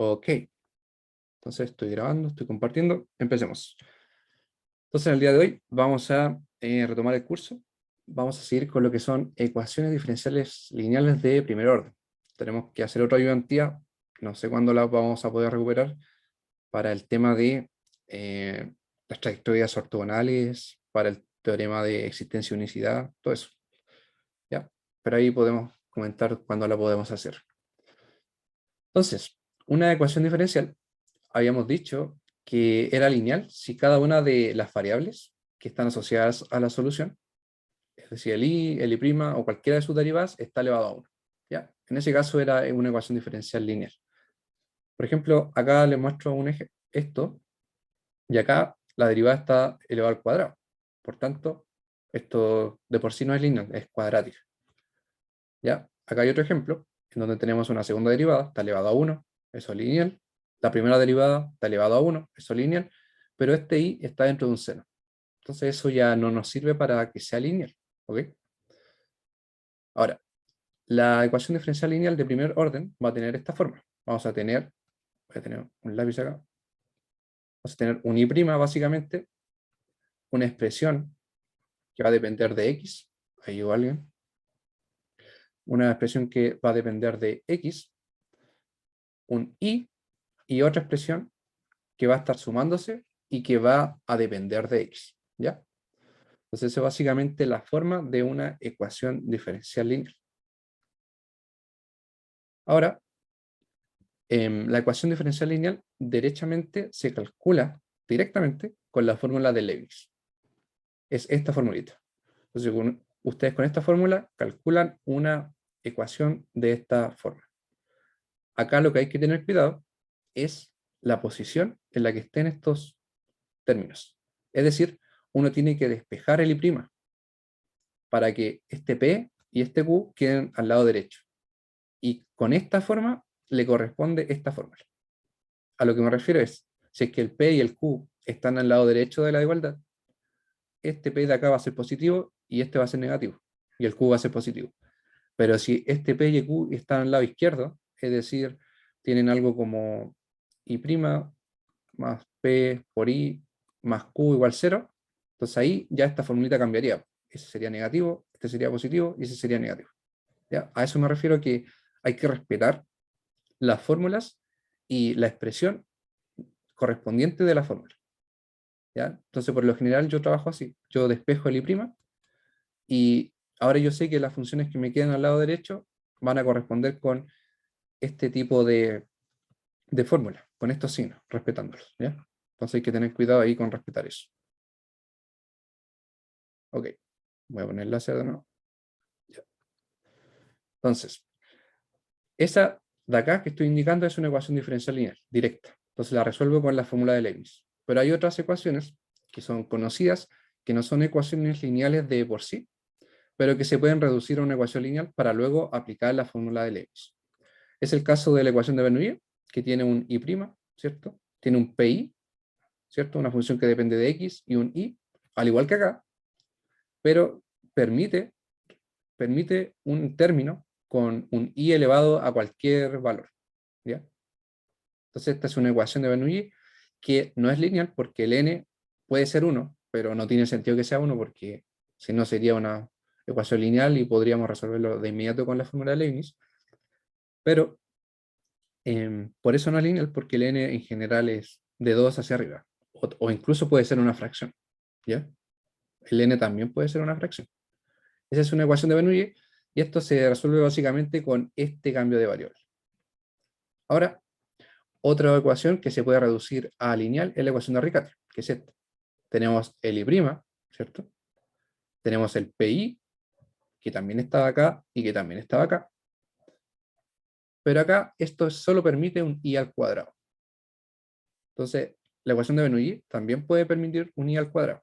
Ok, entonces estoy grabando, estoy compartiendo. Empecemos. Entonces, en el día de hoy vamos a retomar el curso. Vamos a seguir con lo que son ecuaciones diferenciales lineales de primer orden. Tenemos que hacer otra ayudantía, no sé cuándo la vamos a poder recuperar, para el tema de las trayectorias ortogonales, para el teorema de existencia y unicidad, todo eso. ¿Ya? Pero ahí podemos comentar cuándo la podemos hacer. Entonces, una ecuación diferencial, habíamos dicho que era lineal si cada una de las variables que están asociadas a la solución, es decir, el i, el i' o cualquiera de sus derivadas, está elevado a 1. ¿Ya? En ese caso era una ecuación diferencial lineal. Por ejemplo, acá les muestro un eje, esto, y acá la derivada está elevada al cuadrado. Por tanto, esto de por sí no es lineal, es cuadrática. ¿Ya? Acá hay otro ejemplo, en donde tenemos una segunda derivada, está elevada a 1, eso es lineal. La primera derivada está elevada a 1, eso es lineal, pero este i está dentro de un seno. Entonces eso ya no nos sirve para que sea lineal. ¿Ok? Ahora, la ecuación diferencial lineal de primer orden va a tener esta forma. Vamos a tener, voy a tener un lápiz acá, vamos a tener un i' básicamente, una expresión que va a depender de x, ahí llegó alguien, una expresión que va a depender de x, un y otra expresión que va a estar sumándose y que va a depender de x. ¿Ya? Entonces, esa es básicamente la forma de una ecuación diferencial lineal. Ahora, la ecuación diferencial lineal derechamente se calcula directamente con la fórmula de Leibniz. Es esta formulita. Entonces, ustedes con esta fórmula calculan una ecuación de esta forma. Acá lo que hay que tener cuidado es la posición en la que estén estos términos. Es decir, uno tiene que despejar el i' para que este P y este Q queden al lado derecho. Y con esta forma le corresponde esta fórmula. A lo que me refiero es, si es que el P y el Q están al lado derecho de la igualdad, este P de acá va a ser positivo y este va a ser negativo. Y el Q va a ser positivo. Pero si este P y Q están al lado izquierdo, es decir, tienen algo como I' más P por I más Q igual 0, entonces ahí ya esta formulita cambiaría. Ese sería negativo, este sería positivo y ese sería negativo. ¿Ya? A eso me refiero que hay que respetar las fórmulas y la expresión correspondiente de la fórmula. ¿Ya? Entonces, por lo general yo trabajo así. Yo despejo el i' y ahora yo sé que las funciones que me quedan al lado derecho van a corresponder con este tipo de fórmula, con estos signos, respetándolos. ¿Ya? Entonces hay que tener cuidado ahí con respetar eso. Ok, voy a poner el láser de nuevo. Ya. Entonces, esa de acá que estoy indicando es una ecuación diferencial lineal, directa. Entonces la resuelvo con la fórmula de Leibniz. Pero hay otras ecuaciones que son conocidas, que no son ecuaciones lineales de por sí, pero que se pueden reducir a una ecuación lineal para luego aplicar la fórmula de Leibniz. Es el caso de la ecuación de Bernoulli, que tiene un i', ¿cierto? Tiene un pi, ¿cierto? Una función que depende de x y un i, al igual que acá, pero permite un término con un i elevado a cualquier valor. ¿Ya? Entonces esta es una ecuación de Bernoulli que no es lineal porque el n puede ser 1, pero no tiene sentido que sea 1 porque si no sería una ecuación lineal y podríamos resolverlo de inmediato con la fórmula de Leibniz. Pero por eso no es lineal, porque el n en general es de 2 hacia arriba, o incluso puede ser una fracción. ¿Ya? El n también puede ser una fracción. Esa es una ecuación de Bernoulli y esto se resuelve básicamente con este cambio de variable. Ahora, otra ecuación que se puede reducir a lineal es la ecuación de Riccati, que es esta. Tenemos el i', ¿cierto? Tenemos el pi, que también estaba acá y que también estaba acá. Pero acá esto solo permite un i al cuadrado. Entonces, la ecuación de Bernoulli también puede permitir un i al cuadrado.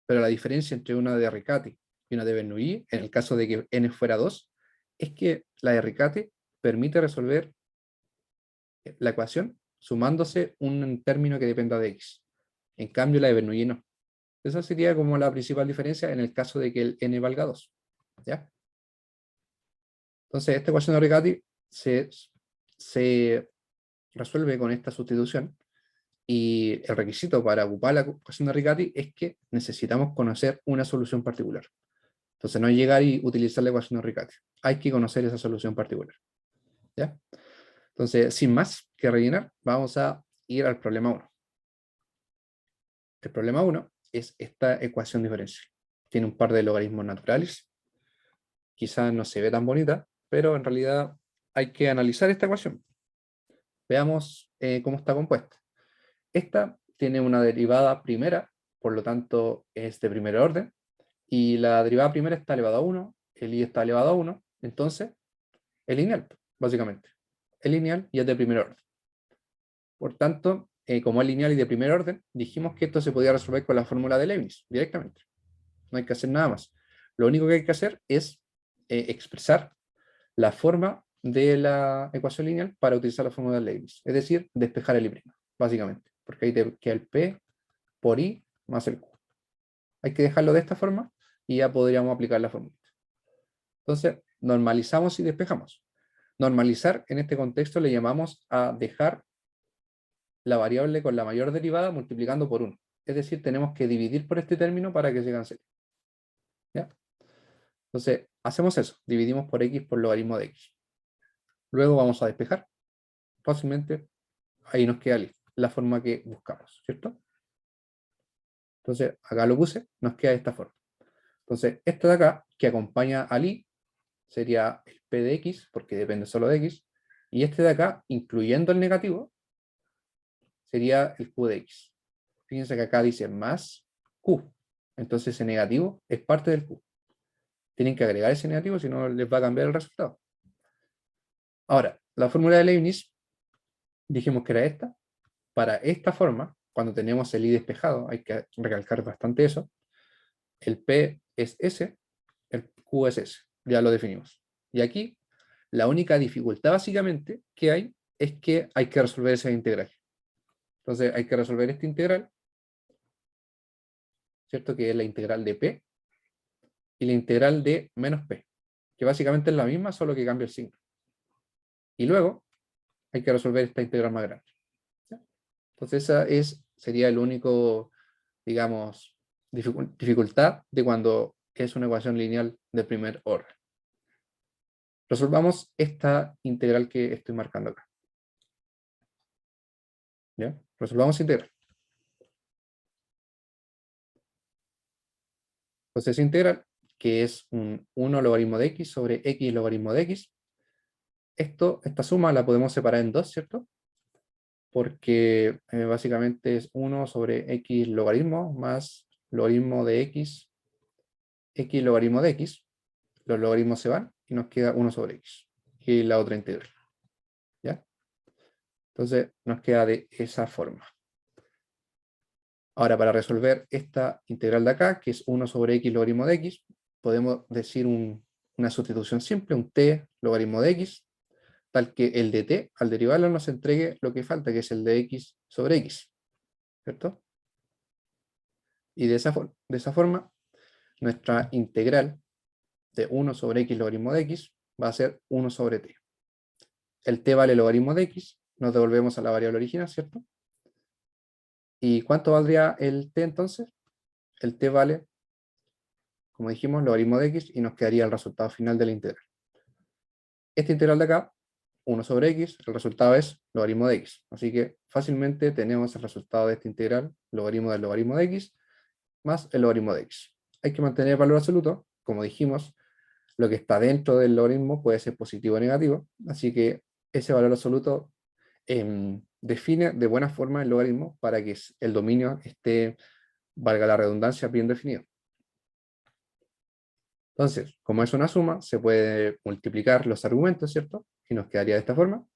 Pero la diferencia entre una de Riccati y una de Bernoulli, en el caso de que n fuera 2, es que la de Riccati permite resolver la ecuación sumándose un término que dependa de x. En cambio, la de Bernoulli no. Esa sería como la principal diferencia en el caso de que el n valga 2. ¿Ya? Entonces, esta ecuación de Riccati se resuelve con esta sustitución. Y el requisito para ocupar la ecuación de Riccati es que necesitamos conocer una solución particular. Entonces no es llegar y utilizar la ecuación de Riccati. Hay que conocer esa solución particular. ¿Ya? Entonces, sin más que rellenar, vamos a ir al problema 1. El problema 1 es esta ecuación diferencial. Tiene un par de logaritmos naturales. Quizás no se ve tan bonita, pero en realidad hay que analizar esta ecuación. Veamos cómo está compuesta. Esta tiene una derivada primera, por lo tanto es de primer orden, y la derivada primera está elevada a 1, el i está elevado a 1, entonces es lineal, básicamente. Es lineal y es de primer orden. Por tanto, como es lineal y de primer orden, dijimos que esto se podía resolver con la fórmula de Leibniz, directamente. No hay que hacer nada más. Lo único que hay que hacer es expresar la forma de la ecuación lineal para utilizar la fórmula de Leibniz. Es decir, despejar el i', básicamente. Porque ahí te queda el p por i más el q. Hay que dejarlo de esta forma y ya podríamos aplicar la fórmula. Entonces, normalizamos y despejamos. Normalizar en este contexto le llamamos a dejar la variable con la mayor derivada multiplicando por 1. Es decir, tenemos que dividir por este término para que se cancele. ¿Ya? Entonces, hacemos eso. Dividimos por x por logaritmo de x. Luego vamos a despejar. Fácilmente, ahí nos queda la forma que buscamos, ¿cierto? Entonces, acá lo puse, nos queda de esta forma. Entonces, esto de acá, que acompaña al i, sería el p de x, porque depende solo de x, y este de acá, incluyendo el negativo, sería el q de x. Fíjense que acá dice más q, entonces ese negativo es parte del q. Tienen que agregar ese negativo, si no les va a cambiar el resultado. Ahora, la fórmula de Leibniz, dijimos que era esta. Para esta forma, cuando tenemos el i despejado, hay que recalcar bastante eso, el p es s, el q es s, ya lo definimos. Y aquí, la única dificultad básicamente que hay es que hay que resolver esa integral. Entonces hay que resolver esta integral, ¿cierto? Que es la integral de p y la integral de menos p, que básicamente es la misma, solo que cambia el signo. Y luego hay que resolver esta integral más grande. ¿Sí? Entonces esa sería el único, digamos, dificultad de cuando es una ecuación lineal de primer orden. Resolvamos esta integral que estoy marcando acá. ¿Ya? Resolvamos integral. Entonces esa integral, que es un 1 logaritmo de x sobre x logaritmo de x, esta suma la podemos separar en dos, ¿cierto? Porque básicamente es 1 sobre x logaritmo más logaritmo de x logaritmo de x. Los logaritmos se van y nos queda 1 sobre x. Y la otra integral. ¿Ya? Entonces nos queda de esa forma. Ahora, para resolver esta integral de acá, que es 1 sobre x logaritmo de x, podemos decir una sustitución simple, un t logaritmo de x, tal que el de t, al derivarlo, nos entregue lo que falta, que es el de x sobre x. ¿Cierto? Y de esa forma, nuestra integral de 1 sobre x logaritmo de x va a ser 1 sobre t. El t vale logaritmo de x, nos devolvemos a la variable original, ¿cierto? ¿Y cuánto valdría el t entonces? El t vale, como dijimos, logaritmo de x y nos quedaría el resultado final de la integral. Esta integral de acá, 1 sobre x, el resultado es logaritmo de x. Así que fácilmente tenemos el resultado de esta integral, logaritmo del logaritmo de x, más el logaritmo de x. Hay que mantener el valor absoluto, como dijimos, lo que está dentro del logaritmo puede ser positivo o negativo, así que ese valor absoluto define de buena forma el logaritmo para que el dominio esté, valga la redundancia, bien definido. Entonces, como es una suma, se puede multiplicar los argumentos, ¿cierto? Y nos quedaría de esta forma.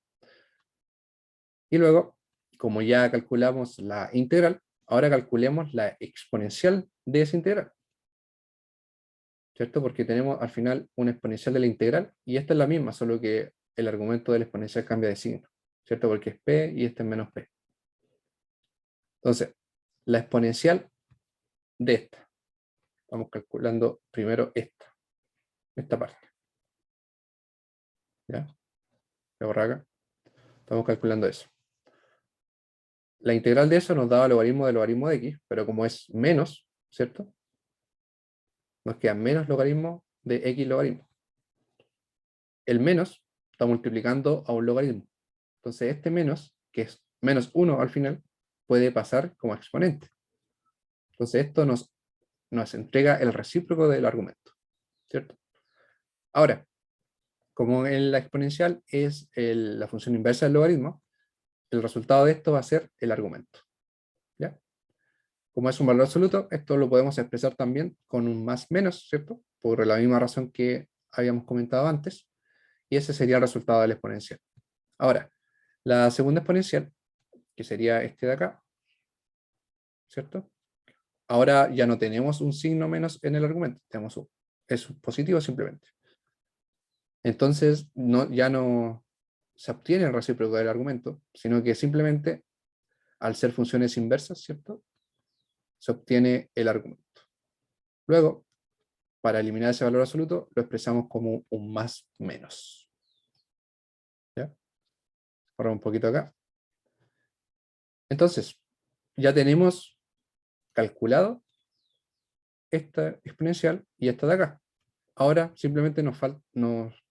Y luego, como ya calculamos la integral, ahora calculemos la exponencial de esa integral. ¿Cierto? Porque tenemos al final una exponencial de la integral, y esta es la misma, solo que el argumento de la exponencial cambia de signo, ¿cierto? Porque es p y este es menos p. Entonces, la exponencial de esta. Estamos calculando primero esta parte. ¿Ya? Voy a borrar acá. Estamos calculando eso. La integral de eso nos daba el logaritmo del logaritmo de x, pero como es menos, ¿cierto? Nos queda menos logaritmo de x logaritmo. El menos está multiplicando a un logaritmo. Entonces este menos, que es menos 1 al final, puede pasar como exponente. Entonces esto nos entrega el recíproco del argumento, ¿cierto? Ahora, como en la exponencial es la función inversa del logaritmo, el resultado de esto va a ser el argumento. ¿Ya? Como es un valor absoluto, esto lo podemos expresar también con un más menos, ¿cierto? Por la misma razón que habíamos comentado antes, y ese sería el resultado de la exponencial. Ahora, la segunda exponencial, que sería este de acá, ¿cierto? Ahora ya no tenemos un signo menos en el argumento, tenemos es positivo simplemente. Entonces ya no se obtiene el recíproco del argumento, sino que simplemente, al ser funciones inversas, ¿cierto? Se obtiene el argumento. Luego, para eliminar ese valor absoluto, lo expresamos como un más menos. ¿Ya? Ahora un poquito acá. Entonces, ya tenemos calculado esta exponencial y esta de acá. Ahora simplemente nos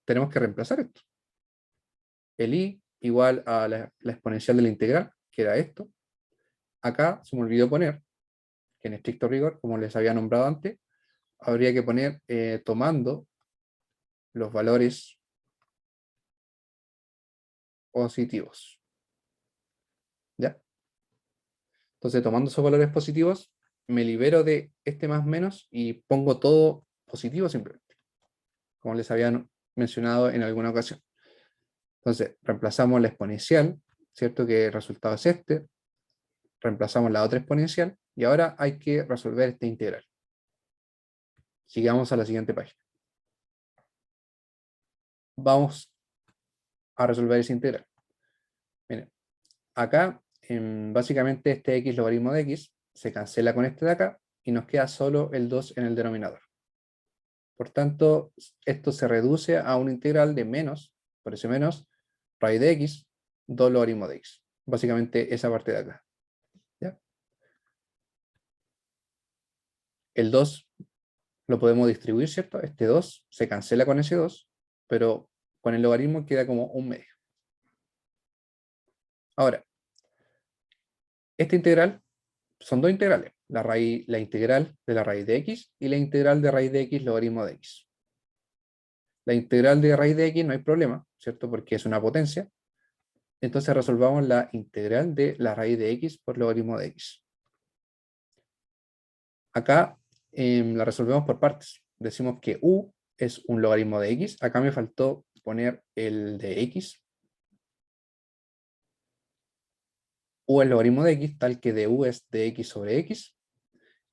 tenemos que reemplazar esto. El i igual a la exponencial de la integral, que era esto. Acá se me olvidó poner, que en estricto rigor, como les había nombrado antes, habría que poner tomando los valores positivos. ¿Ya? Entonces, tomando esos valores positivos, me libero de este más menos y pongo todo positivo simplemente, como les había mencionado en alguna ocasión. Entonces, reemplazamos la exponencial, ¿cierto? Que el resultado es este. Reemplazamos la otra exponencial y ahora hay que resolver esta integral. Sigamos a la siguiente página. Vamos a resolver esa integral. Miren, acá, básicamente este x logaritmo de x se cancela con este de acá y nos queda solo el 2 en el denominador. Por tanto, esto se reduce a una integral de menos, por eso menos, raíz de x, 2 logaritmo de x. Básicamente esa parte de acá. ¿Ya? El 2 lo podemos distribuir, ¿cierto? Este 2 se cancela con ese 2, pero con el logaritmo queda como un medio. Ahora, esta integral son dos integrales, la integral de la raíz de x y la integral de raíz de x logaritmo de x. La integral de raíz de x no hay problema, ¿cierto? Porque es una potencia. Entonces resolvamos la integral de la raíz de x por logaritmo de x. Acá la resolvemos por partes. Decimos que u es un logaritmo de x. Acá me faltó poner el de x. U es logaritmo de x, tal que du es de x sobre x.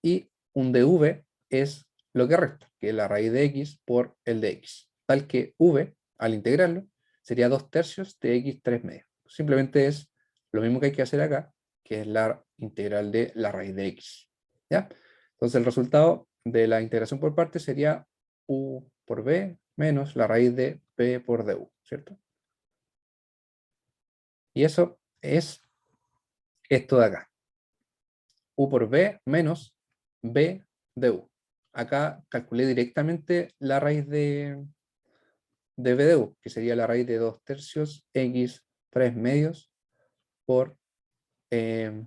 Y un dv es lo que resta, que es la raíz de x por el de x. Tal que v, al integrarlo, sería 2/3 de x 3/2. Simplemente es lo mismo que hay que hacer acá, que es la integral de la raíz de x. ¿Ya? Entonces el resultado de la integración por partes sería u por b menos la raíz de p por du, ¿cierto? Y eso es esto de acá. U por b menos b de u. Acá calculé directamente la raíz de b de u, que sería la raíz de 2/3 x 3/2 eh,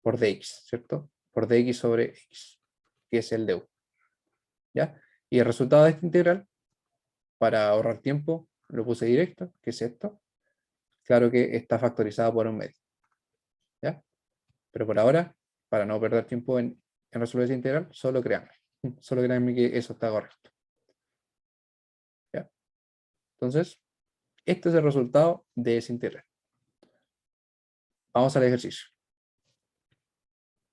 por dx, ¿cierto? Por dx sobre x, que es el de u. ¿Ya? Y el resultado de esta integral, para ahorrar tiempo, lo puse directo, que es esto. Claro que está factorizado por un medio. ¿Ya? Pero por ahora, para no perder tiempo en resolver esa integral, solo créanme. Solo créanme que eso está correcto. ¿Ya? Entonces, este es el resultado de esa integral. Vamos al ejercicio.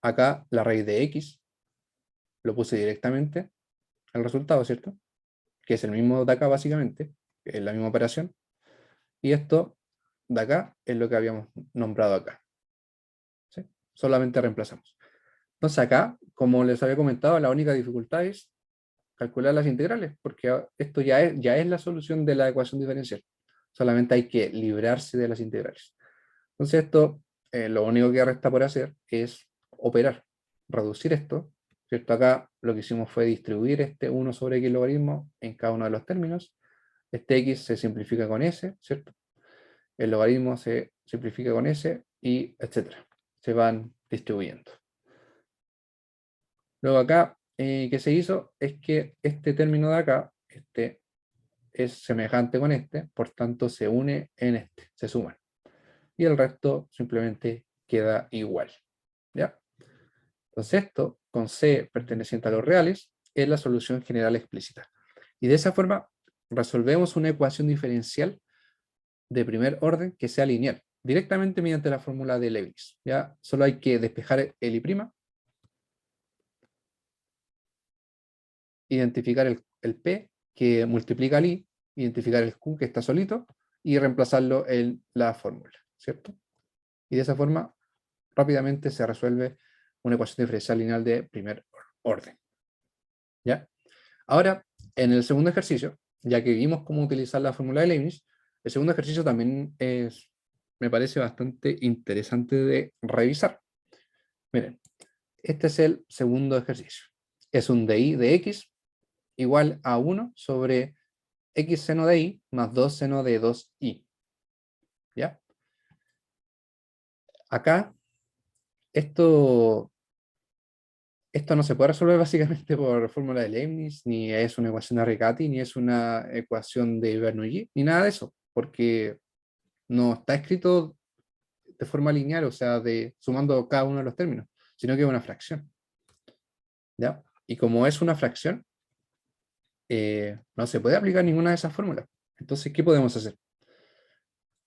Acá la raíz de x lo puse directamente al resultado, ¿cierto? Que es el mismo de acá básicamente, que es la misma operación. Y esto de acá es lo que habíamos nombrado acá. ¿Sí? Solamente reemplazamos. Entonces acá, como les había comentado, la única dificultad es calcular las integrales, porque esto ya es la solución de la ecuación diferencial. Solamente hay que librarse de las integrales. Entonces esto, lo único que resta por hacer es operar, reducir esto, ¿cierto? Acá lo que hicimos fue distribuir este 1 sobre x logaritmo en cada uno de los términos. Este x se simplifica con s, ¿cierto? El logaritmo se simplifica con s y etcétera. Se van distribuyendo. Luego acá, ¿qué se hizo? Es que este término de acá, este es semejante con este, por tanto se une en este, se suman. Y el resto simplemente queda igual. ¿Ya? Entonces esto, con C perteneciente a los reales, es la solución general explícita. Y de esa forma resolvemos una ecuación diferencial de primer orden que sea lineal, directamente mediante la fórmula de Leibniz. ¿Ya? Solo hay que despejar el I', identificar el P que multiplica el I, identificar el Q que está solito y reemplazarlo en la fórmula, ¿cierto? Y de esa forma rápidamente se resuelve una ecuación diferencial lineal de primer orden. ¿Ya? Ahora, en el segundo ejercicio, ya que vimos cómo utilizar la fórmula de Leibniz, el segundo ejercicio también me parece bastante interesante de revisar. Miren, este es el segundo ejercicio. Es un DI de X igual a 1 sobre X seno de I más 2 seno de 2I. ¿Ya? Acá, esto no se puede resolver básicamente por fórmula de Leibniz, ni es una ecuación de Riccati, ni es una ecuación de Bernoulli, ni nada de eso, porque no está escrito de forma lineal, o sea, sumando cada uno de los términos, sino que es una fracción. ¿Ya? Y como es una fracción, no se puede aplicar ninguna de esas fórmulas. Entonces, ¿qué podemos hacer?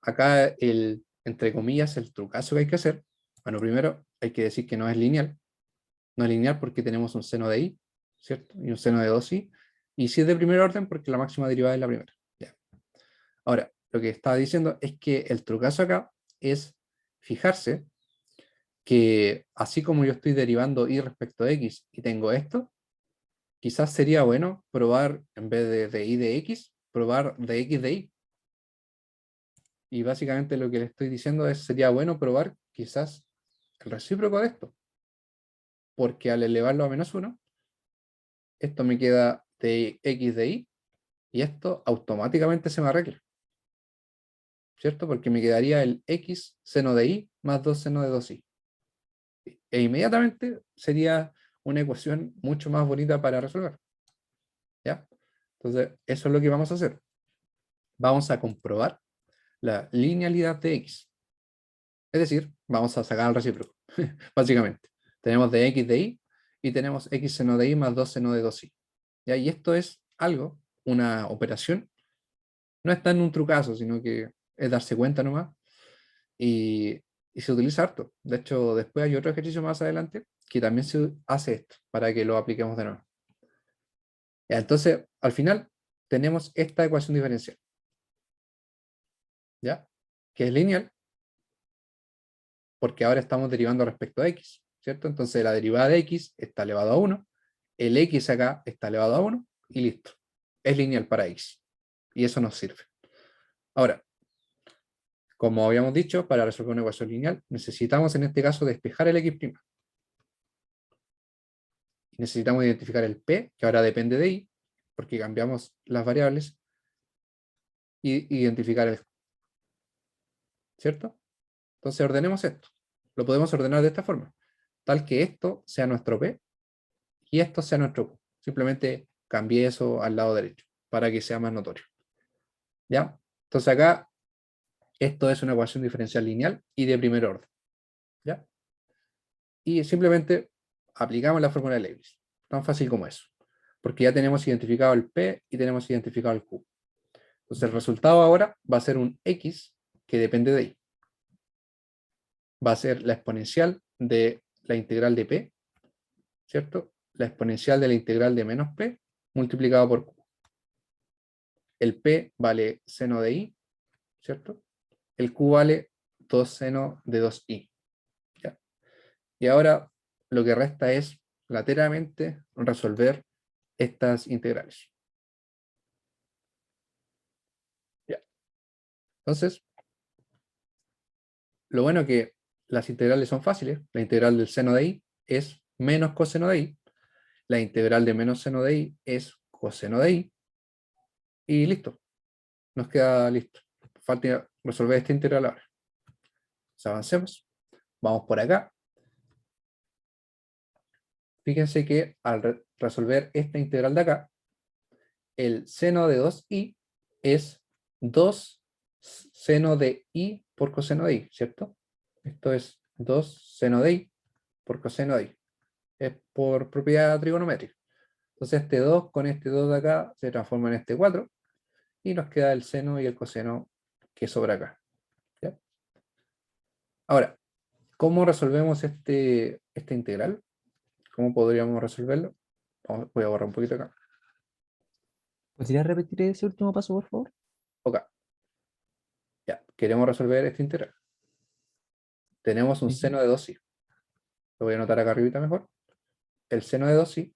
Acá, entre comillas, el trucazo que hay que hacer, bueno, primero hay que decir que no es lineal. No es lineal porque tenemos un seno de i, ¿cierto? Y un seno de 2i. Y si es de primer orden porque la máxima derivada es la primera. Ya. Ahora, lo que estaba diciendo es que el trucazo acá es fijarse que así como yo estoy derivando y respecto a x y tengo esto, quizás sería bueno probar, en vez de y de x, probar de x de y. Y básicamente lo que le estoy diciendo es, sería bueno probar quizás el recíproco de esto, porque al elevarlo a -1, esto me queda de x de y, y esto automáticamente se me arregla, ¿cierto? Porque me quedaría el x seno de y más 2 seno de 2i. E inmediatamente sería una ecuación mucho más bonita para resolver, ¿ya? Entonces, eso es lo que vamos a hacer. Vamos a comprobar la linealidad de x. Es decir, vamos a sacar el recíproco, básicamente. Tenemos de x de y tenemos x seno de y más 2 seno de 2i. ¿Ya? Y esto es algo, una operación, no está en un trucazo, sino que es darse cuenta nomás. Y, y se utiliza harto. De hecho, después hay otro ejercicio más adelante que también se hace esto, para que lo apliquemos de nuevo. Ya, entonces, al final, tenemos esta ecuación diferencial, ¿ya? Que es lineal, porque ahora estamos derivando respecto a x, ¿cierto? Entonces, la derivada de x está elevado a 1, el x acá está elevado a 1, y listo. Es lineal para x. Y eso nos sirve. Ahora, como habíamos dicho, para resolver una ecuación lineal, necesitamos en este caso despejar el x'. Necesitamos identificar el p, que ahora depende de i, porque cambiamos las variables, y identificar el, ¿cierto? Entonces ordenemos esto. Lo podemos ordenar de esta forma, tal que esto sea nuestro p y esto sea nuestro q. Simplemente cambié eso al lado derecho para que sea más notorio. ¿Ya? Entonces acá esto es una ecuación diferencial lineal y de primer orden. ¿Ya? Y simplemente aplicamos la fórmula de Leibniz. Tan fácil como eso. Porque ya tenemos identificado el p y tenemos identificado el q. Entonces el resultado ahora va a ser un x que depende de y. Va a ser la exponencial de la integral de p, ¿cierto? La exponencial de la integral de menos p multiplicado por q. El p vale seno de i, ¿cierto? El q vale 2 seno de 2i. ¿Ya? Y ahora lo que resta es lateralmente resolver estas integrales. ¿Ya? Entonces, lo bueno es que las integrales son fáciles. La integral del seno de i es menos coseno de i. La integral de menos seno de i es coseno de i. Y listo. Nos queda listo. Falta resolver esta integral ahora. Entonces avancemos. Vamos por acá. Fíjense que al resolver esta integral de acá, el seno de 2i es 2 seno de i por coseno de i, ¿cierto? Esto es 2 seno de i por coseno de i. Es por propiedad trigonométrica. Entonces este 2 con este 2 de acá se transforma en este 4 y nos queda el seno y el coseno que sobra acá. ¿Ya? Ahora, ¿cómo resolvemos esta integral? ¿Cómo podríamos resolverlo? Voy a borrar un poquito acá. ¿Podrías repetir ese último paso, por favor? Ok, ya, queremos resolver esta integral. Tenemos un Sí, sí. seno de 2i. Lo voy a anotar acá arribita mejor. El seno de 2i,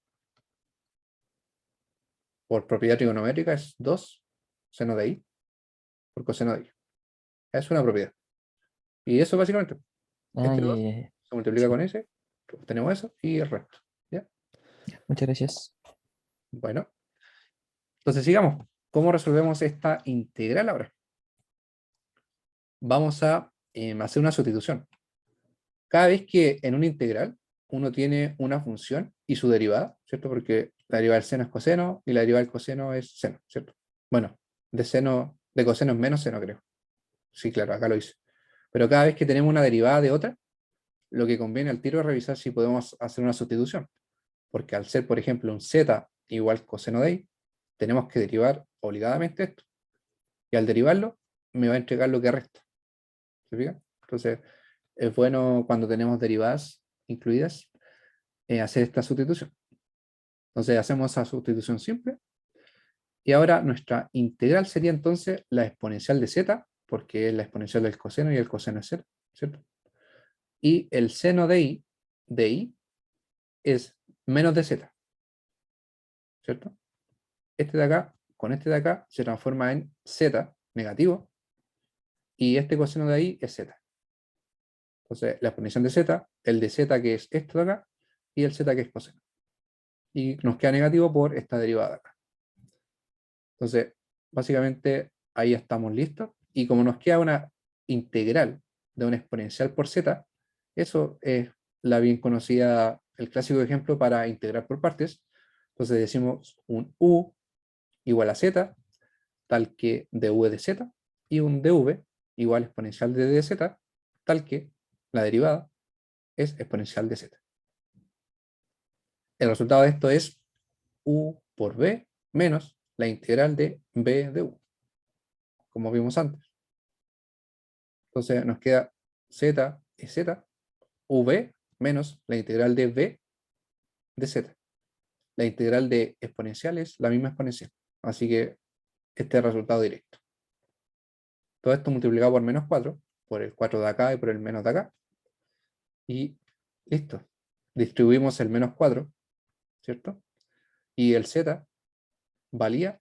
por propiedad trigonométrica, es 2 seno de i por coseno de i. Es una propiedad. Y eso básicamente, Ah, este ya, 2 ya, ya. se multiplica Sí, con ese, obtenemos eso y el resto. ¿Ya? muchas gracias. Bueno, entonces sigamos. ¿Cómo resolvemos esta integral ahora? Vamos a hacer una sustitución. Cada vez que en una integral uno tiene una función y su derivada, ¿cierto? Porque la derivada del seno es coseno y la derivada del coseno es seno, ¿cierto? Bueno, de coseno es menos seno, creo. Sí, claro, acá lo hice. Pero cada vez que tenemos una derivada de otra, lo que conviene al tiro es revisar si podemos hacer una sustitución. Porque al ser, por ejemplo, un z igual coseno de y, tenemos que derivar obligadamente esto. Y al derivarlo, me va a entregar lo que resta. ¿Se fijan? Entonces, es bueno cuando tenemos derivadas incluidas hacer esta sustitución. Entonces, hacemos esa sustitución simple. Y ahora nuestra integral sería entonces la exponencial de z, porque es la exponencial del coseno y el coseno es z, ¿cierto? Y el seno de i es menos de z, ¿cierto? Este de acá, con este de acá, se transforma en z negativo, y este coseno de ahí es z. Entonces, la exponencial de z, el de z que es esto de acá, y el z que es coseno. Y nos queda negativo por esta derivada de acá. Entonces, básicamente, ahí estamos listos. Y como nos queda una integral de una exponencial por z, eso es la bien conocida, el clásico ejemplo para integrar por partes. Entonces decimos un u igual a z, tal que dv de z, y un dv igual exponencial de dz, tal que la derivada es exponencial de z. El resultado de esto es u por b menos la integral de b de u, como vimos antes. Entonces nos queda z es z, v menos la integral de b de z. La integral de exponencial es la misma exponencial. Así que este es el resultado directo. Todo esto multiplicado por menos 4, por el 4 de acá y por el menos de acá. Y listo. Distribuimos el menos 4, ¿cierto? Y el z valía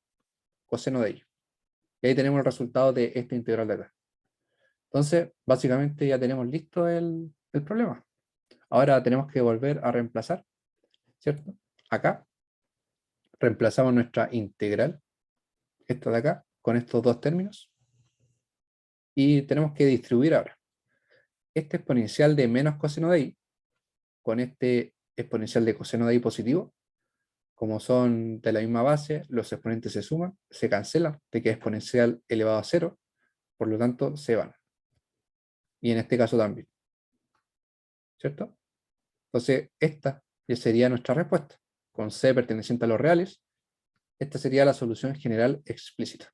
coseno de ello. Y ahí tenemos el resultado de esta integral de acá. Entonces, básicamente ya tenemos listo el problema. Ahora tenemos que volver a reemplazar, ¿cierto? Acá reemplazamos nuestra integral, esta de acá, con estos dos términos. Y tenemos que distribuir ahora este exponencial de menos coseno de i con este exponencial de coseno de i positivo. Como son de la misma base, los exponentes se suman, se cancelan, te queda exponencial elevado a 0, por lo tanto se van. Y en este caso también, ¿cierto? Entonces, esta ya sería nuestra respuesta. Con c perteneciente a los reales, esta sería la solución general explícita.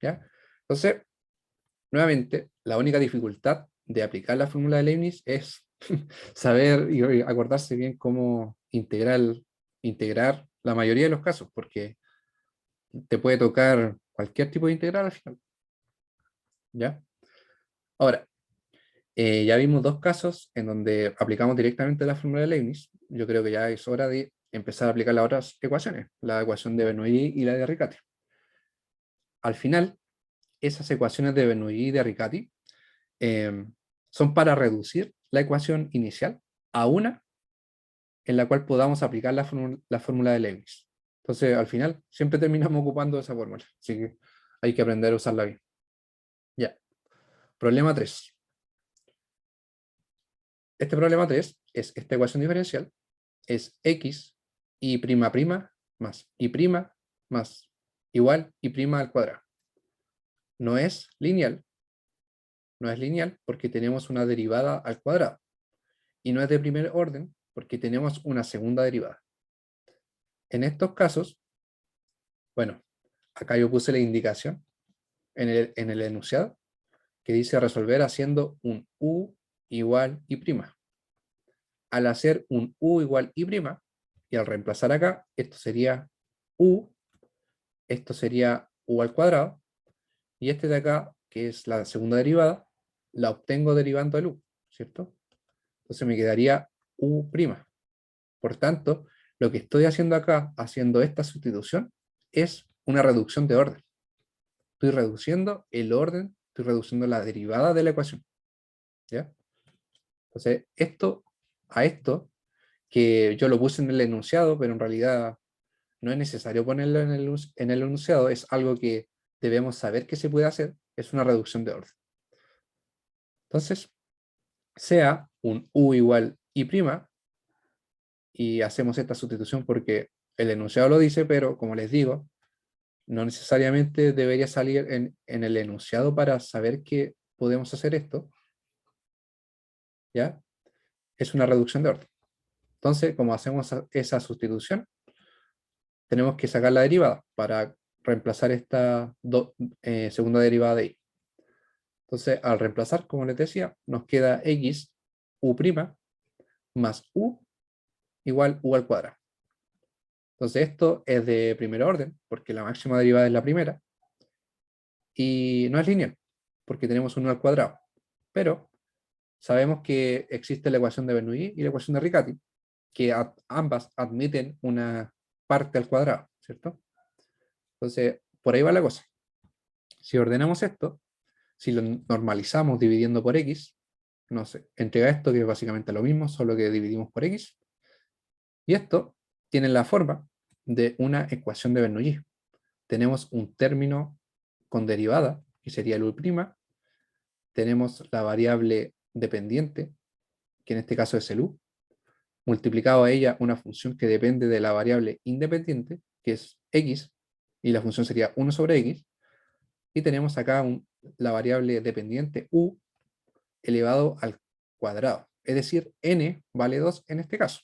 ¿Ya? Entonces, nuevamente, la única dificultad de aplicar la fórmula de Leibniz es saber y acordarse bien cómo integrar la mayoría de los casos, porque te puede tocar cualquier tipo de integral al final. ¿Ya? Ahora, ya vimos dos casos en donde aplicamos directamente la fórmula de Leibniz. Yo creo que ya es hora de empezar a aplicar las otras ecuaciones, la ecuación de Bernoulli y la de Riccati. Al final, esas ecuaciones de Bernoulli y de Riccati son para reducir la ecuación inicial a una en la cual podamos aplicar la fórmula de Leibniz. Entonces, al final, siempre terminamos ocupando esa fórmula. Así que hay que aprender a usarla bien. Ya. Problema 3. Este problema 3 es esta ecuación diferencial. Es x y prima más y prima más igual y prima al cuadrado. No es lineal. No es lineal porque tenemos una derivada al cuadrado. Y no es de primer orden porque tenemos una segunda derivada. En estos casos, bueno, acá yo puse la indicación en el enunciado que dice resolver haciendo un u igual y prima. Al hacer un u igual y prima, y al reemplazar acá, esto sería u, esto sería u al cuadrado, y este de acá, que es la segunda derivada, la obtengo derivando el u, ¿cierto? Entonces me quedaría u prima. Por tanto, lo que estoy haciendo acá, haciendo esta sustitución, es una reducción de orden. Estoy reduciendo el orden, estoy reduciendo la derivada de la ecuación. ¿Ya? Entonces, a esto, que yo lo puse en el enunciado, pero en realidad no es necesario ponerlo en el enunciado, es algo que debemos saber que se puede hacer, es una reducción de orden. Entonces, sea un u igual y prima, y hacemos esta sustitución porque el enunciado lo dice, pero como les digo, no necesariamente debería salir en el enunciado para saber que podemos hacer esto, ¿ya? Es una reducción de orden. Entonces, como hacemos esa sustitución, tenemos que sacar la derivada para reemplazar esta segunda derivada de y. Entonces, al reemplazar, como les decía, nos queda x u' más u igual u al cuadrado. Entonces, esto es de primer orden, porque la máxima derivada es la primera, y no es lineal, porque tenemos un u al cuadrado. Pero sabemos que existe la ecuación de Bernoulli y la ecuación de Riccati, que ambas admiten una parte al cuadrado, ¿cierto? Entonces, por ahí va la cosa. Si ordenamos esto, si lo normalizamos dividiendo por x, no sé, entrega esto que es básicamente lo mismo, solo que dividimos por x, y esto tiene la forma de una ecuación de Bernoulli. Tenemos un término con derivada, que sería el u', tenemos la variable dependiente, que en este caso es el u, multiplicado a ella una función que depende de la variable independiente, que es x, y la función sería 1 sobre x, y tenemos acá la variable dependiente u elevado al cuadrado, es decir, n vale 2 en este caso,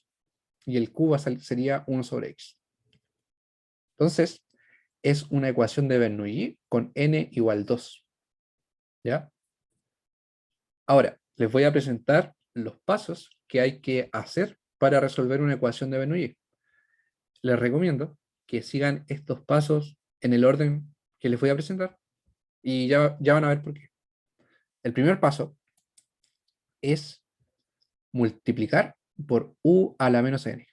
y el q sería 1 sobre x. Entonces, es una ecuación de Bernoulli con n igual 2. ¿Ya? Ahora, les voy a presentar los pasos que hay que hacer para resolver una ecuación de Bernoulli. Les recomiendo que sigan estos pasos en el orden que les voy a presentar y ya van a ver por qué. El primer paso es multiplicar por u a la menos n.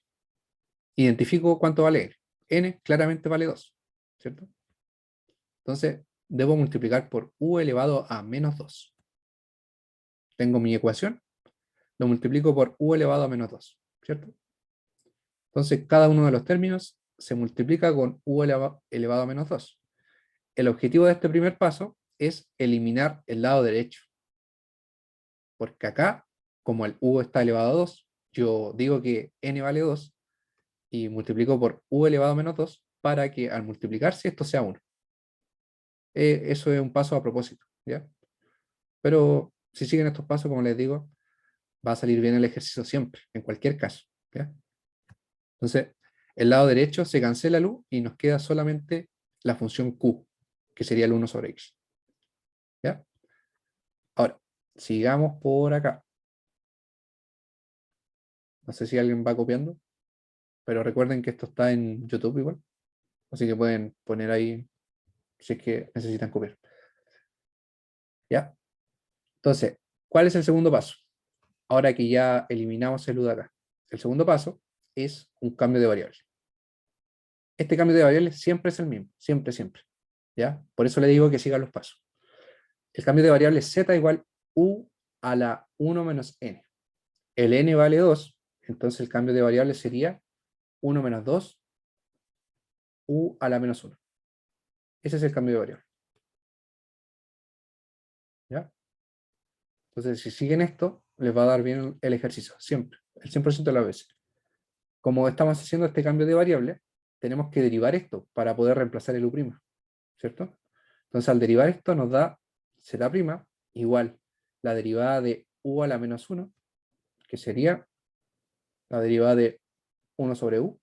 Identifico cuánto vale n. N claramente vale 2, ¿cierto? Entonces, debo multiplicar por u elevado a menos 2. Tengo mi ecuación, lo multiplico por u elevado a menos 2, ¿cierto? Entonces, cada uno de los términos se multiplica con u elevado a menos 2. El objetivo de este primer paso es eliminar el lado derecho. Porque acá, como el u está elevado a 2, yo digo que n vale 2 y multiplico por u elevado a menos 2 para que al multiplicarse esto sea 1. Eso es un paso a propósito, ¿ya? Pero si siguen estos pasos, como les digo, va a salir bien el ejercicio siempre, en cualquier caso, ¿ya? Entonces, el lado derecho se cancela el u y nos queda solamente la función q, que sería el 1 sobre x. ¿Ya? Ahora, sigamos por acá. No sé si alguien va copiando, pero recuerden que esto está en YouTube igual, así que pueden poner ahí si es que necesitan copiar. ¿Ya? Entonces, ¿cuál es el segundo paso? Ahora que ya eliminamos el u de acá. El segundo paso es un cambio de variable. Este cambio de variable siempre es el mismo, siempre, siempre. ¿Ya? Por eso le digo que sigan los pasos. El cambio de variable z igual u a la 1 menos n. El n vale 2, entonces el cambio de variable sería 1 menos 2 u a la menos 1. Ese es el cambio de variable. ¿Ya? Entonces, si siguen esto, les va a dar bien el ejercicio, siempre, el 100% de las veces. Como estamos haciendo este cambio de variable, tenemos que derivar esto para poder reemplazar el u', ¿cierto? Entonces, al derivar esto nos da z' igual la derivada de u a la menos 1, que sería la derivada de 1 sobre u,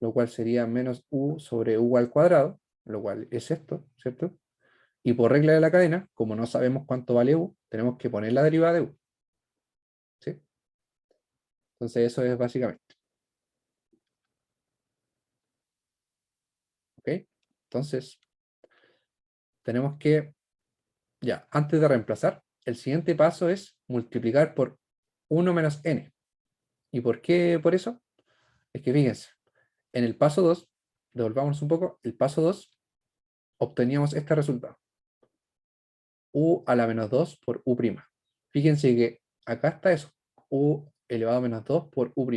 lo cual sería menos u sobre u al cuadrado, lo cual es esto, ¿cierto? Y por regla de la cadena, como no sabemos cuánto vale u, tenemos que poner la derivada de u, ¿sí? Entonces eso es básicamente. ¿Ok? Entonces, tenemos que, ya, antes de reemplazar, el siguiente paso es multiplicar por 1 menos n. ¿Y por qué por eso? Es que fíjense, en el paso 2, devolvámonos un poco, el paso 2 obteníamos este resultado. U a la menos 2 por u'. Fíjense que acá está eso, u elevado a menos 2 por u'.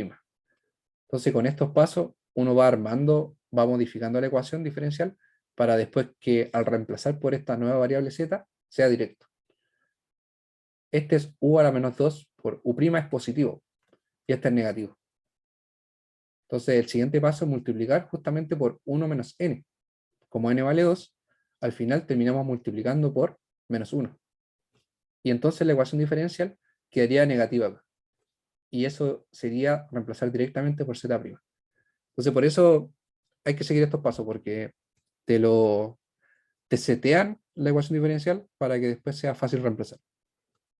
Entonces con estos pasos uno va armando, va modificando la ecuación diferencial para después que al reemplazar por esta nueva variable z sea directo. Este es u a la menos 2 por u' es positivo y este es negativo. Entonces el siguiente paso es multiplicar justamente por 1 menos n. Como n vale 2, al final terminamos multiplicando por menos 1. Y entonces la ecuación diferencial quedaría negativa acá. Y eso sería reemplazar directamente por z'. Entonces por eso hay que seguir estos pasos, porque te setean la ecuación diferencial para que después sea fácil reemplazar.